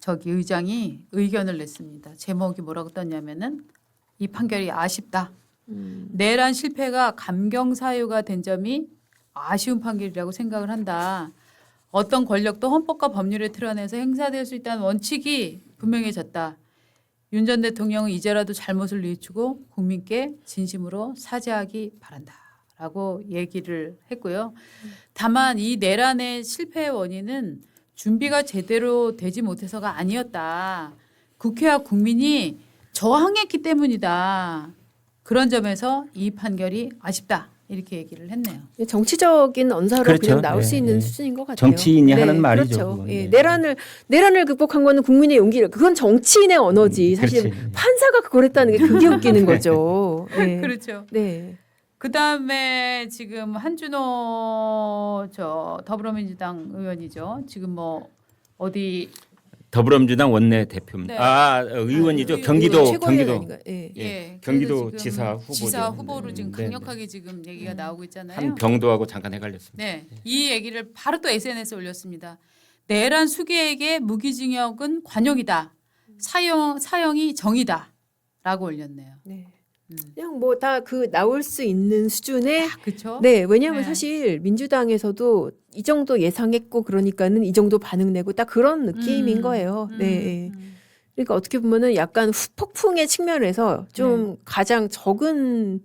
저기 의장이 의견을 냈습니다. 제목이 뭐라고 떴냐면은 이 판결이 아쉽다. 내란 실패가 감경 사유가 된 점이 아쉬운 판결이라고 생각을 한다. 어떤 권력도 헌법과 법률의 틀 안에서 행사될 수 있다는 원칙이 분명해졌다. 윤 전 대통령은 이제라도 잘못을 뉘우치고 국민께 진심으로 사죄하기 바란다라고 얘기를 했고요. 다만 이 내란의 실패의 원인은 준비가 제대로 되지 못해서가 아니었다. 국회와 국민이 저항했기 때문이다. 그런 점에서 이 판결이 아쉽다. 이렇게 얘기를 했네요. 정치적인 언사로 그렇죠. 그냥 나올 수 네, 있는 네. 수준인 것 같아요. 정치인이 하는 말이죠, 그렇죠. 그건. 예, 네. 내란을 극복한 거는 국민의 용기를 그건 정치인의 언어지. 사실 그렇지. 판사가 그걸 했다는 게 그게 웃기는 거죠. 네. 그렇죠. 네. 그다음에 지금 한준호 더불어민주당 의원이죠. 지금 뭐 어디 더불어민주당 원내 대표입니다. 네. 의원이죠. 의원, 경기도 최고위원 아닌가? 예. 예, 그래서 경기도 지금 지사 후보죠. 지사 후보로 지금 네, 강력하게 지금 얘기가 나오고 있잖아요. 한 병도하고 잠깐 헷갈렸습니다. 네, 이 얘기를 바로 또 SNS에 올렸습니다. 내란 수괴에게 무기징역은 관용이다. 사형이 정의다라고 올렸네요. 네. 그냥 뭐 다 그 나올 수 있는 수준의 그렇죠? 네, 왜냐하면 네. 사실 민주당에서도 이 정도 예상했고 그러니까는 이 정도 반응 내고 딱 그런 느낌인 거예요. 네. 그러니까 어떻게 보면은 약간 후폭풍의 측면에서 좀 가장 적은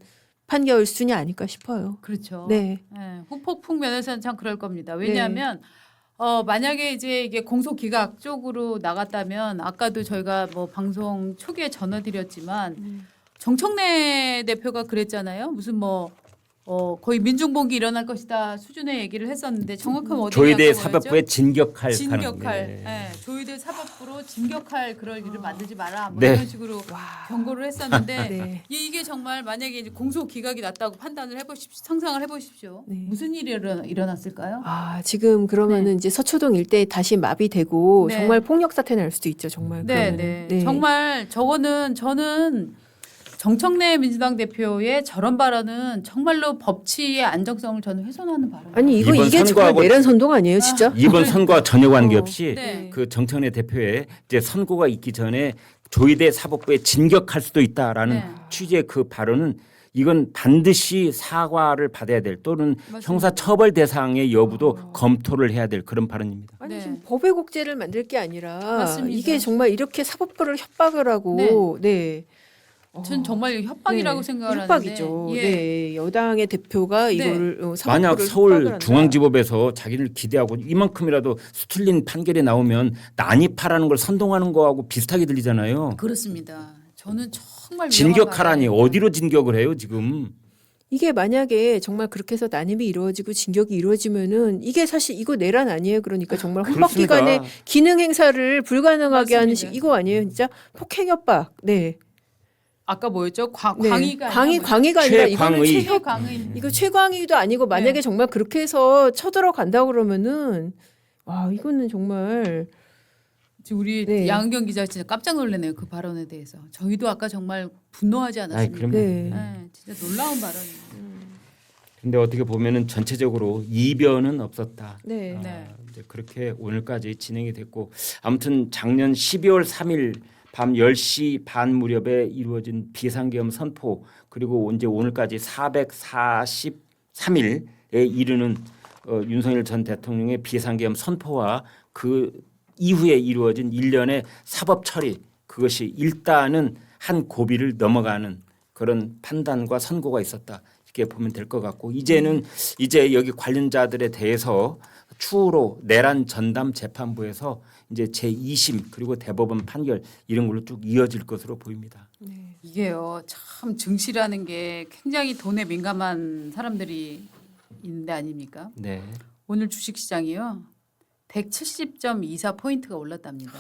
판결 수준이 아닐까 싶어요. 그렇죠. 네. 네, 후폭풍 면에서는 참 그럴 겁니다. 왜냐하면 만약에 이제 이게 공소기각 쪽으로 나갔다면 아까도 저희가 뭐 방송 초기에 전해드렸지만 정청래 대표가 그랬잖아요. 무슨 뭐 거의 민중봉기 일어날 것이다 수준의 얘기를 했었는데 정확하면 어디 조희대 사법부에 진격할 진격할 가능- 네. 조희대 사법부로 진격할 그럴 일을 만들지 마라 뭐 네. 이런 식으로 경고를 했었는데 네. 이게 정말 만약에 이제 공소 기각이 났다고 판단을 해보십시오. 상상을 해보십시오. 네. 무슨 일이 일어났을까요? 아, 지금 그러면은 이제 서초동 일대 다시 마비되고 네. 정말 폭력 사태 날 수도 있죠. 정말. 네, 그러면은. 네. 정말 저는 정청래 민주당 대표의 저런 발언은 정말로 법치의 안정성을 저는 훼손하는 발언. 아니 이번 이게 정말 선거하고- 내란 선동 아니에요, 진짜? 이번 선거와 전혀 관계없이 네. 그 정청래 대표의 이제 선거가 있기 전에 조희대 사법부에 진격할 수도 있다라는 네. 취지의 그 발언은 이건 반드시 사과를 받아야 될 또는 맞습니다. 형사 처벌 대상의 여부도 검토를 해야 될 그런 발언입니다. 아니 네. 지금 법의 국제를 만들 게 아니라 맞습니다. 이게 정말 이렇게 사법부를 협박을 하고 네. 전 정말 협박이라고 네, 생각을 협박이죠. 하는데. 예. 네, 여당의 대표가 이거를 사법부를 만약 협박을 서울 한다. 중앙지법에서 자기를 기대하고 이만큼이라도 수틀린 판결이 나오면 난입하라는 걸 선동하는 거하고 비슷하게 들리잖아요. 그렇습니다. 저는 정말 진격하라니 위험한 발언입니다. 어디로 진격을 해요 지금? 이게 만약에 정말 그렇게 해서 난입이 이루어지고 진격이 이루어지면은 이게 사실 이거 내란 아니에요. 그러니까 정말 그렇습니다. 헌법기관의 기능 행사를 불가능하게 하는 맞습니다. 이거 아니에요. 진짜 폭행 협박. 네. 아까 뭐였죠? 네. 광의가 광의가 아니라 이거는 최광의. 최광의. 이거 최광의도 아니고 만약에 네. 정말 그렇게 해서 쳐들어간다 그러면은 와 이거는 정말 지금 우리 네. 양은경 기자 진짜 깜짝 놀라네요. 그 발언에 대해서. 저희도 아까 정말 분노하지 아이, 않았습니까? 그럼요. 네. 네, 진짜 놀라운 발언이에요. 근데 어떻게 보면은 전체적으로 이변은 없었다. 네. 네. 이제 그렇게 오늘까지 진행이 됐고 아무튼 작년 12월 3일 밤 10시 반 무렵에 이루어진 비상계엄 선포 그리고 이제 오늘까지 443일에 이르는 윤석열 전 대통령의 비상계엄 선포와 그 이후에 이루어진 일련의 사법 처리 그것이 일단은 한 고비를 넘어가는 그런 판단과 선고가 있었다. 이렇게 보면 될 것 같고 이제는 이제 여기 관련자들에 대해서 추후로 내란 전담 재판부에서 이제 제2심 그리고 대법원 판결 이런 걸로 쭉 이어질 것으로 보입니다. 이게요. 참 증시라는 게 굉장히 돈에 민감한 사람들이 있는데 아닙니까? 네. 오늘 주식시장이요. 170.24포인트가 올랐답니다.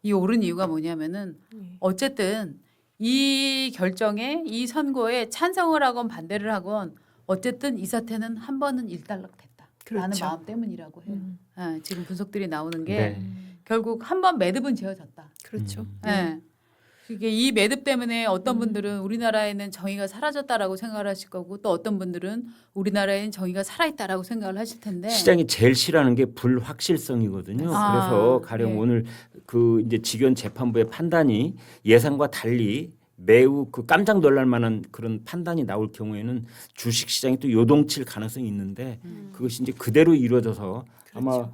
이 오른 이유가 뭐냐면은 어쨌든 이 결정에 이 선고에 찬성을 하건 반대를 하건 어쨌든 이 사태는 한 번은 일단락됐다. 라는 그렇죠. 마음 때문이라고 해요. 지금 분석들이 나오는 게 네. 결국 한 번 매듭은 지어졌다. 그렇죠. 네. 그게 이 매듭 때문에 어떤 분들은 우리나라에는 정의가 사라졌다라고 생각을 하실 거고 또 어떤 분들은 우리나라에는 정의가 살아있다라고 생각을 하실 텐데 시장이 제일 싫어하는 게 불확실성이거든요. 아, 그래서 가령 네. 오늘 그 이제 직원 재판부의 판단이 예상과 달리 매우 그 깜짝 놀랄 만한 그런 판단이 나올 경우에는 주식 시장이 또 요동칠 가능성이 있는데 그것이 이제 그대로 이루어져서 아마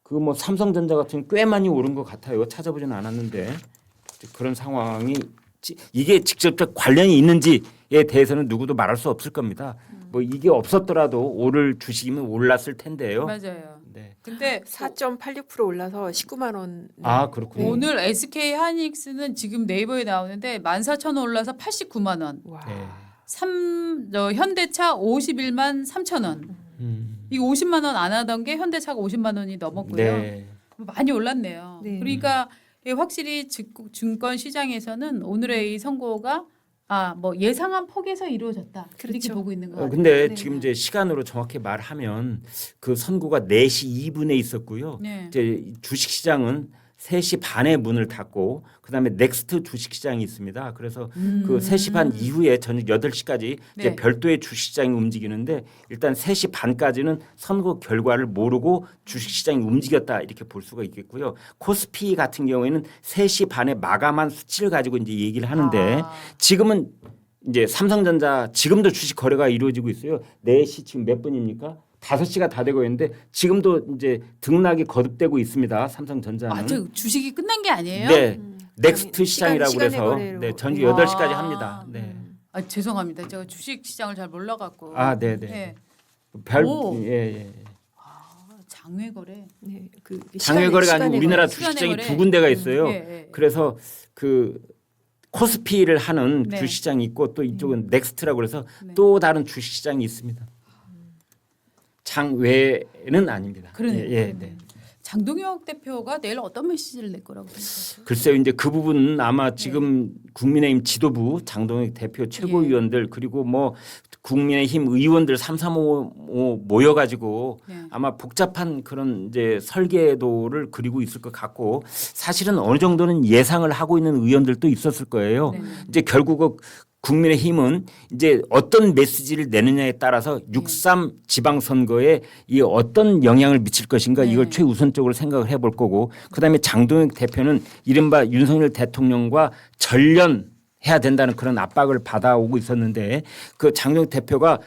그 뭐 삼성전자 같은 꽤 많이 오른 것 같아요. 찾아보지는 않았는데 그런 상황이 이게 직접적 관련이 있는지에 대해서는 누구도 말할 수 없을 겁니다. 뭐 이게 없었더라도 오를 주식이면 올랐을 텐데요. 맞아요. 네. 근데 4.86% 올라서 19만 원. 아 그렇군요. 오늘 SK 하이닉스는 지금 네이버에 나오는데 14,000원 올라서 89만 원. 와. 네. 현대차 51만 3천 원. 이거 50만 원 안 하던 게 현대차가 50만 원이 넘었고요. 네. 많이 올랐네요. 네. 그러니까 확실히 증권 시장에서는 오늘의 이 선고가 뭐 예상한 폭에서 이루어졌다. 그렇게 그렇죠. 보고 있는 것 같아요. 근데 네. 지금 이제 시간으로 정확히 말하면 그 선고가 4시 2분에 있었고요. 네. 이제 주식 시장은 3시 반에 문을 닫고 그다음에 넥스트 주식 시장이 있습니다. 그래서 그 3시 반 이후에 저녁 8시까지 이제 네. 별도의 주식 시장이 움직이는데 일단 3시 반까지는 선고 결과를 모르고 주식 시장이 움직였다 이렇게 볼 수가 있겠고요. 코스피 같은 경우에는 3시 반에 마감한 수치를 가지고 이제 얘기를 하는데 지금은 이제 삼성전자 지금도 주식 거래가 이루어지고 있어요. 4시 지금 몇 분입니까? 5시가 다 되고 있는데 지금도 이제 등락이 거듭되고 있습니다. 삼성전자는. 저 주식이 끝난 게 아니에요? 네. 넥스트 아니, 시장이라고 시간의 그래서 거래로. 네, 전주 와. 8시까지 합니다. 네. 죄송합니다. 제가 주식 시장을 잘 몰라갖고. 아, 네, 네. 별 예. 장외 거래. 네. 그 장외 거래가 아니고 시간의 우리나라 거래. 주식 시간의 시장이 거래. 두 군데가 있어요. 예. 그래서 그 코스피를 하는 네. 주식시장이 있고 또 이쪽은 넥스트라고 그래서 네. 또 다른 주식시장이 있습니다. 장외는 아닙니다. 그러네요. 예, 네. 장동혁 대표가 내일 어떤 메시지를 낼 거라고 생각하세요? 글쎄요, 이제 그 부분은 아마 지금 국민의힘 지도부 장동혁 대표 최고위원들 그리고 뭐 국민의힘 의원들 335 모여가지고 네. 아마 복잡한 그런 이제 설계도를 그리고 있을 것 같고 사실은 어느 정도는 예상을 하고 있는 의원들도 있었을 거예요. 네. 이제 결국 국민의힘은 이제 어떤 메시지를 내느냐에 따라서 6.3 지방선거에 이 어떤 영향을 미칠 것인가 네. 이걸 최우선적으로 생각을 해볼 거고 그다음에 장동혁 대표는 이른바 윤석열 대통령과 전련해야 된다는 그런 압박을 받아오고 있었는데 그 장동혁 대표가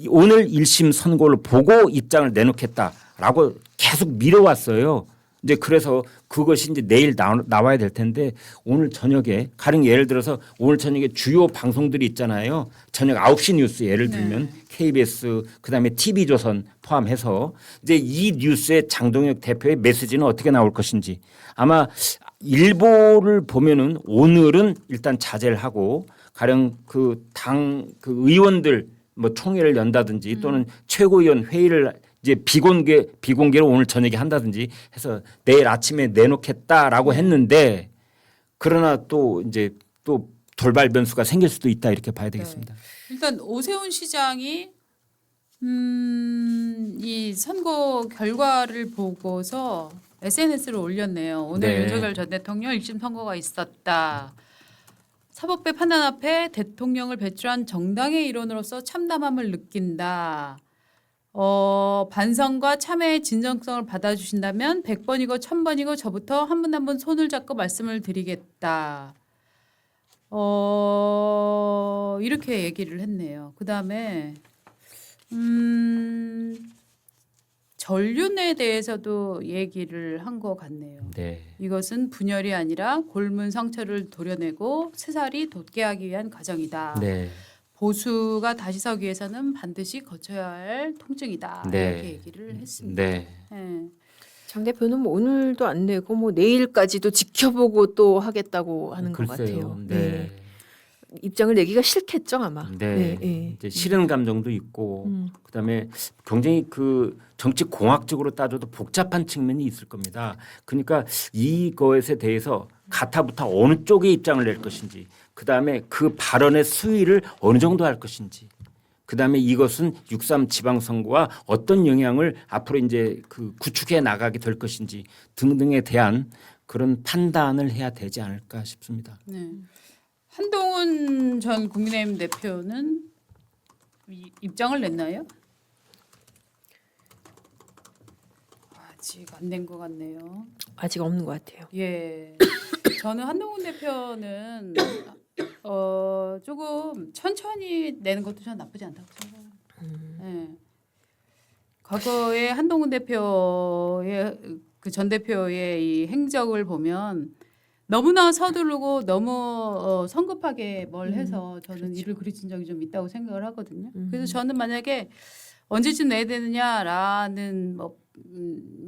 오늘 1심 선고를 보고 입장을 내놓겠다라고 계속 미뤄왔어요. 이제 그래서 그것이 이제 내일 나와야 될 텐데 오늘 저녁에 가령 예를 들어서 오늘 저녁에 주요 방송들이 있잖아요. 저녁 9시 뉴스 예를 들면 KBS 그다음에 TV조선 포함해서 이제 이 뉴스의 장동혁 대표의 메시지는 어떻게 나올 것인지 아마 일보를 보면은 오늘은 일단 자제를 하고 가령 그 당 그 의원들 뭐 총회를 연다든지 또는 최고위원 회의를 이제 비공개로 오늘 저녁에 한다든지 해서 내일 아침에 내놓겠다라고 했는데 그러나 또 이제 또 돌발 변수가 생길 수도 있다 이렇게 봐야 되겠습니다. 일단 오세훈 시장이 이 선거 결과를 보고서 SNS를 올렸네요. 오늘 네. 윤석열 전 대통령 1심 선고가 있었다. 사법부의 판단 앞에 대통령을 배출한 정당의 일원으로서 참담함을 느낀다. 반성과 참회의 진정성을 받아주신다면 100번이고 1000번이고 저부터 한 분 한 분 손을 잡고 말씀을 드리겠다. 이렇게 얘기를 했네요. 그다음에 전륜에 대해서도 얘기를 한 것 같네요. 네. 이것은 분열이 아니라 골문 상처를 도려내고 새살이 돋게 하기 위한 과정이다. 네. 보수가 다시 서기 위해서는 반드시 거쳐야 할 통증이다. 네. 이렇게 얘기를 했습니다. 네. 네. 장 대표는 뭐 오늘도 안 내고 뭐 내일까지도 지켜보고 또 하겠다고 하는 것 글쎄요. 같아요. 네. 입장을 내기가 싫겠죠 아마. 네. 이제 싫은 감정도 있고 그다음에 굉장히 그 정치 공학적으로 따져도 복잡한 측면이 있을 겁니다. 그러니까 이것에 대해서 가타부타 어느 쪽의 입장을 낼 것인지 그다음에 그 발언의 수위를 어느 정도 할 것인지 그다음에 이것은 6.3 지방선거와 어떤 영향을 앞으로 이제 그 구축해 나가게 될 것인지 등등에 대한 그런 판단을 해야 되지 않을까 싶습니다. 네. 한동훈 전 국민의힘 대표는 입장을 냈나요? 아직 안 낸 것 같네요. 아직 없는 것 같아요. 예, 저는 한동훈 대표는 조금 천천히 내는 것도 저는 나쁘지 않다고 생각합니다. 예. 과거에 한동훈 대표의 그 전 대표의 이 행적을 보면 너무나 서두르고 너무 성급하게 뭘 해서 저는 일을 그르친 적이 좀 있다고 생각을 하거든요. 그래서 저는 만약에 언제쯤 내야 되느냐라는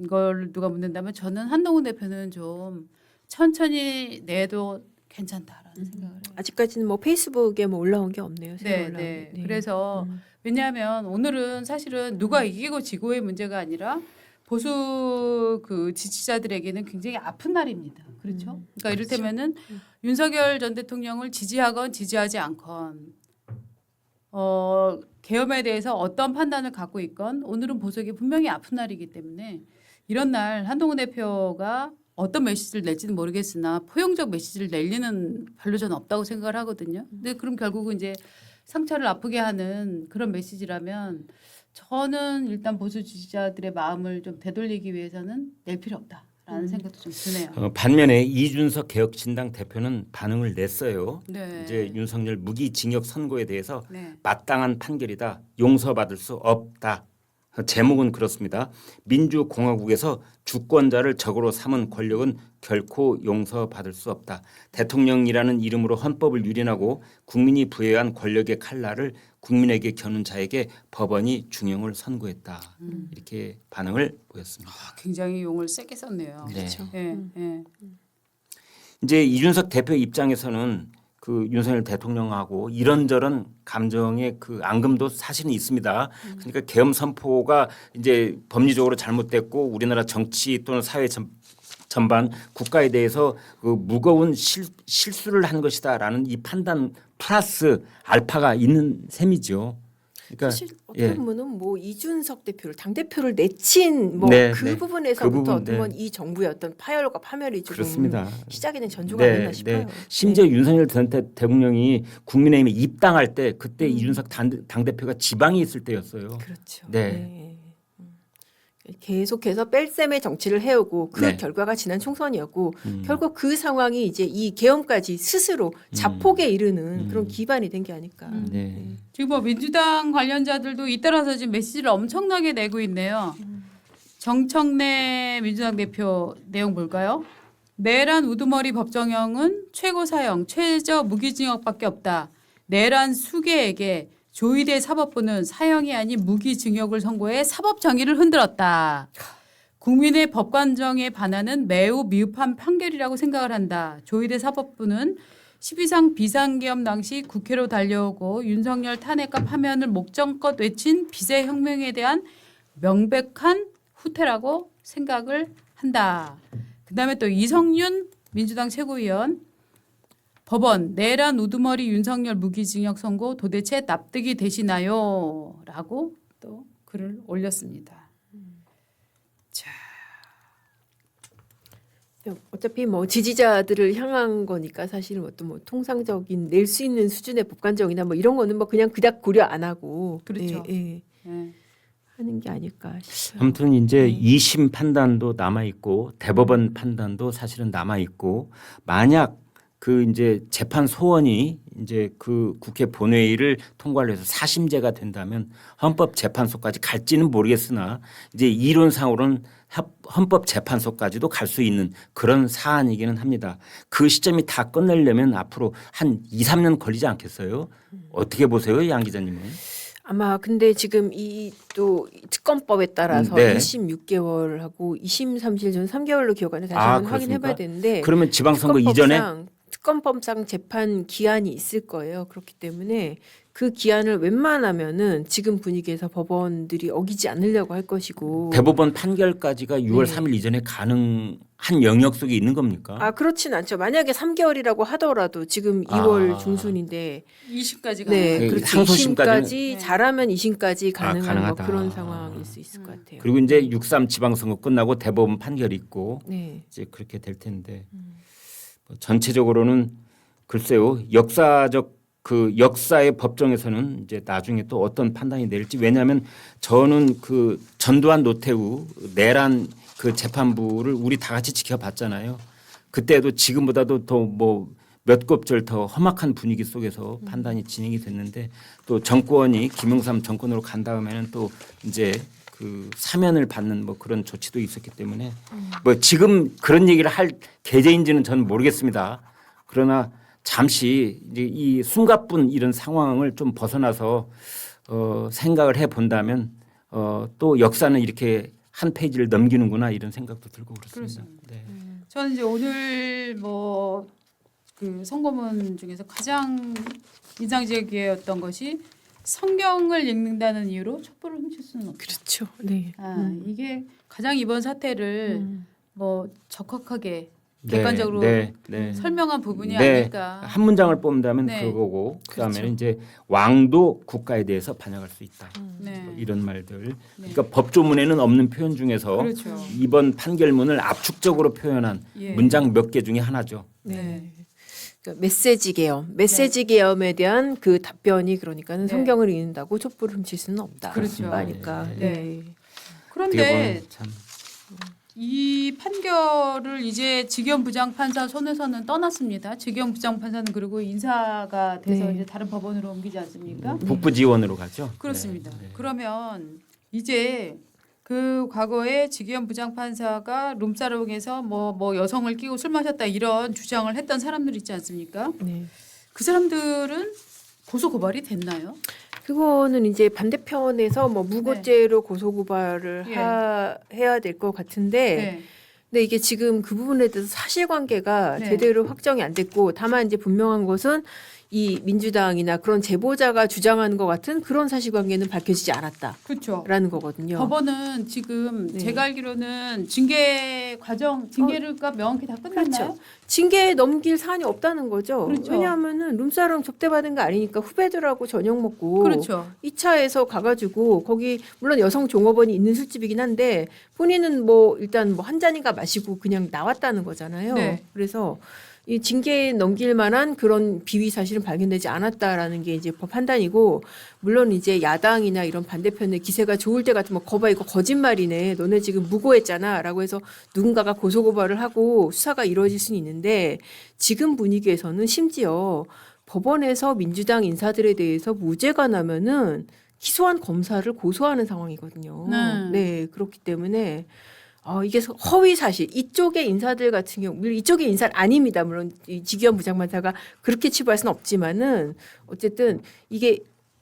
걸 누가 묻는다면 저는 한동훈 대표는 좀 천천히 내도 괜찮다라는 생각을 해요. 아직까지는 뭐 페이스북에 뭐 올라온 게 없네요. 새로 네, 올라온 네. 게. 그래서 왜냐하면 오늘은 사실은 누가 이기고 지고의 문제가 아니라 보수 그 지지자들에게는 굉장히 아픈 날입니다. 그렇죠? 그러니까 이를테면은 윤석열 전 대통령을 지지하건 지지하지 않건 계엄에 대해서 어떤 판단을 갖고 있건 오늘은 보수에게 분명히 아픈 날이기 때문에 이런 날 한동훈 대표가 어떤 메시지를 낼지는 모르겠으나 포용적 메시지를 낼 리는 별로 저는 없다고 생각을 하거든요. 근데 그럼 결국은 이제 상처를 아프게 하는 그런 메시지라면 저는 일단 보수 지지자들의 마음을 좀 되돌리기 위해서는 낼 필요 없다라는 생각도 좀 드네요. 반면에 이준석 개혁신당 대표는 반응을 냈어요. 네. 이제 윤석열 무기징역 선고에 대해서 네. 마땅한 판결이다. 용서받을 수 없다. 제목은 그렇습니다. 민주공화국에서 주권자를 적으로 삼은 권력은 결코 용서받을 수 없다. 대통령이라는 이름으로 헌법을 유린하고 국민이 부여한 권력의 칼날을 국민에게 겨눈 자에게 법원이 중형을 선고했다. 이렇게 반응을 보였습니다. 굉장히 용을 세게 썼네요. 네. 그렇죠. 예, 예. 이제 이준석 대표 입장에서는 그 윤석열 대통령하고 이런저런 감정의 그 앙금도 사실은 있습니다. 그러니까 계엄 선포가 이제 법리적으로 잘못됐고 우리나라 정치 또는 사회 전반 국가에 대해서 그 무거운 실수를 한 것이다라는 이 판단 플러스 알파가 있는 셈이죠. 그러니까 사실 어떻게 보면은 뭐 이준석 대표를 당 대표를 내친 뭐 네, 그 네. 부분에서부터 그 부분, 어떤 네. 건 이 정부의 어떤 파열과 파멸이 조금 그렇습니다. 시작이 된 전조가 아니나 싶어요. 심지어 윤석열 전 대통령이 국민의힘에 입당할 때 그때 이준석 당 대표가 지방에 있을 때였어요. 그렇죠. 네. 네. 계속해서 뺄셈의 정치를 해오고 그 네. 결과가 지난 총선이었고 결국 그 상황이 이제 이 계엄까지 스스로 자폭에 이르는 그런 기반이 된 게 아닐까. 네. 지금 뭐 민주당 관련자들도 잇따라서 지금 메시지를 엄청나게 내고 있네요. 정청래 민주당 대표 내용 볼까요? 내란 우두머리 법정형은 최고 사형, 최저 무기징역밖에 없다. 내란 수괴에게 조희대 사법부는 사형이 아닌 무기징역을 선고해 사법 정의를 흔들었다. 국민의 법관정에 반하는 매우 미흡한 판결이라고 생각을 한다. 조희대 사법부는 12상 비상계엄 당시 국회로 달려오고 윤석열 탄핵과 파면을 목적껏 외친 비세혁명에 대한 명백한 후퇴라고 생각을 한다. 그다음에 또 이성윤 민주당 최고위원 법원 내란 우두머리 윤석열 무기징역 선고 도대체 납득이 되시나요? 라고 또 글을 올렸습니다. 자, 어차피 뭐 지지자들을 향한 거니까 사실은 어떤 뭐 통상적인 낼 수 있는 수준의 법관정이나 뭐 이런 거는 뭐 그냥 그닥 고려 안 하고 그렇죠. 예, 네. 하는 게 아닐까 싶어요. 아무튼 이제 2심 판단도 남아 있고 대법원 판단도 사실은 남아 있고 만약 그 이제 재판 소원이 이제 그 국회 본회의를 통과를 해서 사심제가 된다면 헌법재판소까지 갈지는 모르겠으나 이제 이론상으로는 헌법재판소까지도 갈 수 있는 그런 사안이기는 합니다. 그 시점이 다 끝내려면 앞으로 한 2, 3년 걸리지 않겠어요? 어떻게 보세요, 양 기자님은? 아마 근데 지금 이 또 특검법에 따라서 네. 1심 6개월하고 2심 3심 저는 3개월로 기억하는데 다시 아, 한번 확인해봐야 그렇습니까? 되는데 그러면 지방선거 이전에 특검법상 재판 기한이 있을 거예요. 그렇기 때문에 그 기한을 웬만하면은 지금 분위기에서 법원들이 어기지 않으려고 할 것이고 대법원 판결까지가 6월 네. 3일 이전에 가능한 영역 속에 있는 겁니까? 아 그렇진 않죠. 만약에 3개월이라고 하더라도 지금 2월 중순인데 20까지 가는 네, 그 그렇죠. 상소심까지는- 2심까지 네. 잘하면 2심까지 가능한 뭐 가능하다. 그런 상황일 수 있을 것 같아요. 그리고 이제 6.3 지방선거 끝나고 대법원 판결이 있고 네. 이제 그렇게 될 텐데 뭐 전체적으로는 글쎄요 역사적 그 역사의 법정에서는 이제 나중에 또 어떤 판단이 내릴지 왜냐하면 저는 그 전두환 노태우 내란 그 재판부를 우리 다 같이 지켜봤잖아요. 그때도 지금보다도 더 뭐 몇 곱절 더 험악한 분위기 속에서 판단이 진행이 됐는데 또 정권이 김영삼 정권으로 간 다음에는 또 이제 그 사면을 받는 뭐 그런 조치도 있었기 때문에 뭐 지금 그런 얘기를 할 계제인지는 저는 모르겠습니다. 그러나 잠시 이제 이 숨가쁜 이런 상황을 좀 벗어나서 생각을 해 본다면 또 역사는 이렇게 한 페이지를 넘기는구나 이런 생각도 들고 그렇습니다. 네. 저는 이제 오늘 뭐 그 선거문 중에서 가장 인상적이었던 것이 성경을 읽는다는 이유로 촛불을 훔칠 수는 없다. 그렇죠. 네. 이게 가장 이번 사태를 음. 뭐 적확하게 네, 객관적으로 네, 네. 설명한 부분이 네. 아닐까. 한 문장을 뽑는다면 네. 그거고 그다음에는 그렇죠. 이제 왕도 국가에 대해서 반역할 수 있다. 네. 뭐 이런 말들. 네. 그러니까 법조문에는 없는 표현 중에서 그렇죠. 이번 판결문을 압축적으로 표현한 예. 문장 몇 개 중에 하나죠. 네. 그러니까 메시지 계엄에 대한 그 답변이 그러니까는 네. 성경을 읽는다고 촛불을 훔칠 수는 없다. 그렇죠. 하니까. 네. 네. 어떻게 그런데 보면 참 이 판결을 이제 직영 부장판사 손에서는 떠났습니다. 직영 부장판사는 그리고 인사가 돼서 네. 이제 다른 법원으로 옮기지 않습니까? 북부 지원으로 가죠. 그렇습니다. 네. 그러면 이제 그 과거에 직위원 부장판사가 룸사롱에서 뭐 여성을 끼고 술 마셨다 이런 주장을 했던 사람들 있지 않습니까? 네. 그 사람들은 고소 고발이 됐나요? 그거는 이제 반대편에서 뭐 무고죄로 고소 고발을 예. 해야 될 것 같은데 네. 근데 이게 지금 그 부분에 대해서 사실관계가 네. 제대로 확정이 안 됐고 다만 이제 분명한 것은 이 민주당이나 그런 제보자가 주장하는 것 같은 그런 사실관계는 밝혀지지 않았다라는 그렇죠. 거거든요. 법원은 지금 네. 제가 알기로는 징계가 명확히 다 끝났나요? 그렇죠. 징계에 넘길 사안이 없다는 거죠. 그렇죠. 왜냐하면은 룸사롱 접대받은 거 아니니까 후배들하고 저녁 먹고 그렇죠. 2차에서 가가지고 거기 물론 여성 종업원이 있는 술집이긴 한데 본인은 뭐 일단 뭐 한 잔인가 마시고 그냥 나왔다는 거잖아요. 네. 그래서 이 징계에 넘길 만한 그런 비위 사실은 발견되지 않았다라는 게 이제 법 판단이고 물론 이제 야당이나 이런 반대편의 기세가 좋을 때 같으면 거봐 이거 거짓말이네 너네 지금 무고했잖아라고 해서 누군가가 고소고발을 하고 수사가 이루어질 수는 있는데 지금 분위기에서는 심지어 법원에서 민주당 인사들에 대해서 무죄가 나면은 기소한 검사를 고소하는 상황이거든요. 네. 네, 그렇기 때문에 이게 허위 사실 이쪽의 인사들 같은 경우 물론 이쪽의 인사는 아닙니다. 물론 이 지기현 부장판사가 그렇게 치부할 수는 없지만은 어쨌든 이게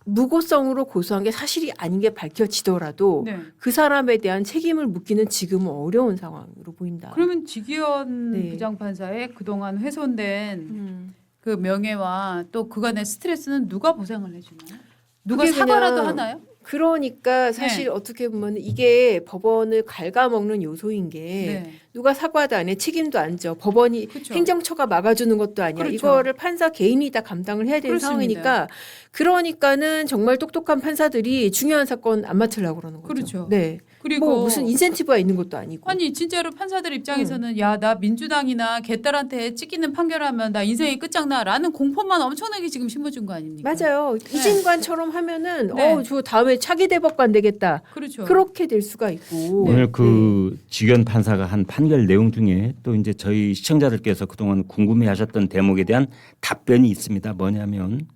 무고성으로 고소한 게 사실이 아닌 게 밝혀지더라도 네. 그 사람에 대한 책임을 묻기는 지금은 어려운 상황으로 보인다. 그러면 지기현 네. 부장판사의 그동안 훼손된 음. 그 명예와 또 그간의 스트레스는 누가 보상을 해주나요? 누가 그게 사과라도 그냥 하나요? 그러니까 사실 네. 어떻게 보면 이게 법원을 갉아먹는 요소인 게 네. 누가 사과도 안 해 책임도 안 져 법원이 그렇죠. 행정처가 막아주는 것도 아니야 그렇죠. 이거를 판사 개인이 다 감당을 해야 되는 그렇습니다. 상황이니까 그러니까는 정말 똑똑한 판사들이 중요한 사건 안 맡으려고 그러는 거죠. 그렇죠. 네. 그리고 뭐 무슨 인센티브가 있는 것도 아니고. 아니 진짜로 판사들 입장에서는 야 나 민주당이나 개딸한테 찍히는 판결하면 나 인생이 끝장나라는 공포만 엄청나게 지금 심어준 거 아닙니까? 맞아요. 이진관처럼 하면은 네. 저 다음에 차기 대법관 되겠다. 그렇죠. 그렇게 될 수가 있고. 오늘 그 지기현 판사가 한 판결 내용 중에 또 이제 저희 시청자들께서 그동안 궁금해하셨던 대목에 대한 답변이 있습니다. 뭐냐면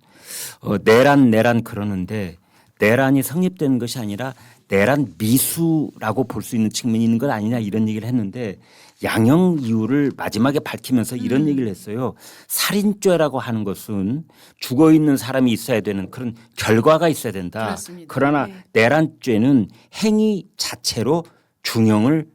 내란 그러는데 내란이 성립된 것이 아니라 내란 미수라고 볼 수 있는 측면이 있는 것 아니냐 이런 얘기를 했는데 양형 이유를 마지막에 밝히면서 이런 얘기를 했어요. 살인죄라고 하는 것은 죽어 있는 사람이 있어야 되는 그런 결과가 있어야 된다. 그렇습니다. 그러나 네. 내란죄는 행위 자체로 중형을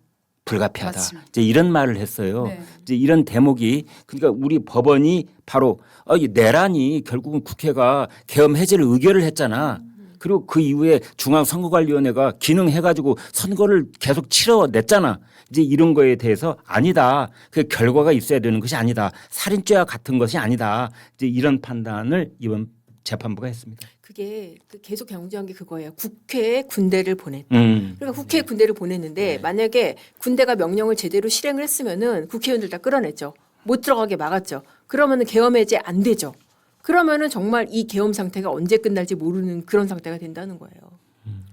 불가피하다. 맞습니다. 이제 이런 말을 했어요. 네. 이제 이런 대목이 그러니까 우리 법원이 바로 이 내란이 결국은 국회가 계엄 해제를 의결을 했잖아. 그리고 그 이후에 중앙선거관리위원회가 기능해가지고 선거를 계속 치러냈잖아. 이제 이런 거에 대해서 아니다. 그 결과가 있어야 되는 것이 아니다. 살인죄와 같은 것이 아니다. 이제 이런 판단을 이번 재판부가 했습니다. 그게 계속 강조한 게 그거예요. 국회에 군대를 보냈다. 그러니까 국회에 군대를 보냈는데 만약에 군대가 명령을 제대로 실행을 했으면은 국회의원들 다 끌어냈죠. 못 들어가게 막았죠. 그러면은 계엄 해제 안 되죠. 그러면은 정말 이 계엄 상태가 언제 끝날지 모르는 그런 상태가 된다는 거예요.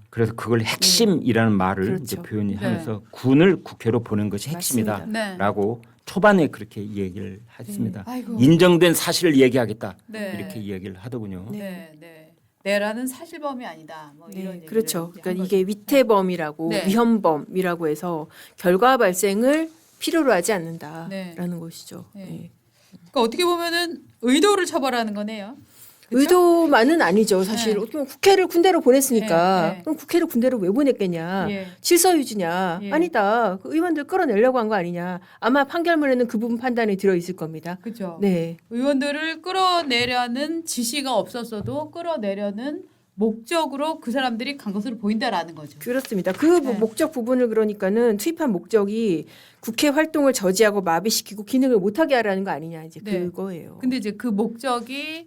그래서 그걸 핵심이라는 말을 그렇죠. 이제 표현이 네. 하면서 군을 국회로 보낸 것이 맞습니다. 핵심이다라고 초반에 그렇게 얘기를 했습니다. 아이고. 인정된 사실을 얘기하겠다 네. 이렇게 얘기를 하더군요. 네, 네. 내란은 사실범이 아니다. 뭐 이런 얘기를 그렇죠. 이제 그러니까 한 이게 거죠. 위태범이라고 네. 위헌범이라고 해서 결과 발생을 필요로 하지 않는다라는 것이죠. 네. 네. 그러니까 어떻게 보면은 의도를 처벌하는 거네요. 그쵸? 의도만은 아니죠. 사실 네. 어떻게 보면 국회를 군대로 보냈으니까 네, 네. 그럼 국회를 군대로 왜 보냈겠냐. 예. 질서 유지냐. 예. 아니다. 그 의원들 끌어내려고 한 거 아니냐. 아마 판결문에는 그 부분 판단이 들어있을 겁니다. 그렇죠. 네. 의원들을 끌어내려는 지시가 없었어도 끌어내려는 목적으로 그 사람들이 간 것으로 보인다라는 거죠. 그렇습니다. 그 네. 목적 부분을 그러니까는 투입한 목적이 국회 활동을 저지하고 마비시키고 기능을 못하게 하라는 거 아니냐. 이제 네. 그거예요. 근데 이제 그 목적이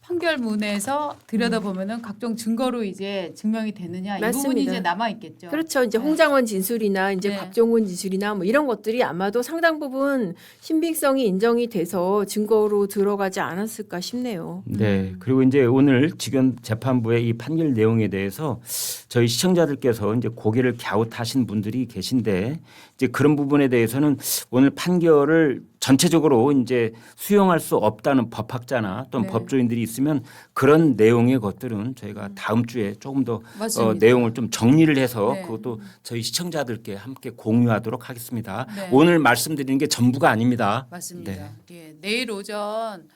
판결문에서 들여다보면은 각종 증거로 이제 증명이 되느냐 이 부분이 맞습니다. 이제 남아 있겠죠. 그렇죠. 이제 네. 홍장원 진술이나 이제 네. 박종훈 진술이나 뭐 이런 것들이 아마도 상당 부분 신빙성이 인정이 돼서 증거로 들어가지 않았을까 싶네요. 네. 그리고 이제 오늘 지금 재판부의 이 판결 내용에 대해서 저희 시청자들께서 이제 고개를 갸웃하신 분들이 계신데 이제 그런 부분에 대해서는 오늘 판결을 전체적으로 이제 수용할 수 없다는 법학자나 또는 네. 법조인들이 있으면 그런 내용의 것들은 저희가 다음 주에 조금 더 맞습니다. 내용을 좀 정리를 해서 네. 그것도 저희 시청자들께 함께 공유하도록 하겠습니다. 네. 오늘 말씀드리는 게 전부가 아닙니다. 맞습니다. 네. 예, 내일 오전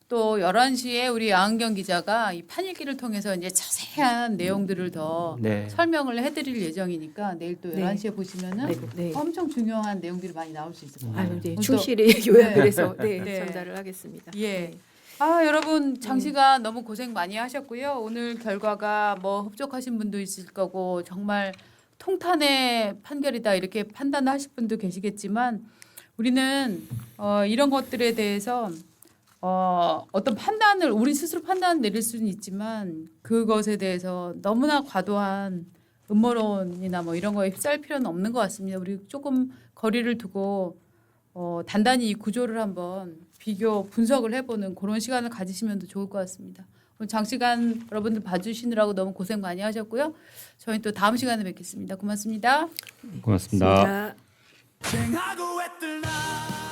또 11시에 우리 양은경 기자가 이 판일기를 통해서 이제 자세한 내용들을 더 네. 설명을 해드릴 예정이니까 내일 또 네. 11시에 보시면은 네. 네. 엄청 중요한 내용들이 많이 나올 수 있을 거예요. 아유, 네. 또- 충실히 요약을 네. 해서 네, 네. 전달을 하겠습니다. 예. 아 여러분 장시간 너무 고생 많이 하셨고요. 오늘 결과가 뭐 흡족하신 분도 있을 거고 정말 통탄의 판결이다 이렇게 판단하실 분도 계시겠지만 우리는 이런 것들에 대해서 어떤 판단을 우리 스스로 판단을 내릴 수는 있지만 그것에 대해서 너무나 과도한 음모론이나 뭐 이런 거에 휩싸일 필요는 없는 것 같습니다. 우리 조금 거리를 두고 단단히 이 구조를 한번 비교 분석을 해보는 그런 시간을 가지시면 더 좋을 것 같습니다. 오늘 장시간 여러분들 봐주시느라고 너무 고생 많이 하셨고요. 저희 또 다음 시간에 뵙겠습니다. 고맙습니다. 고맙습니다. 고맙습니다. 쟁하고 애뜰 나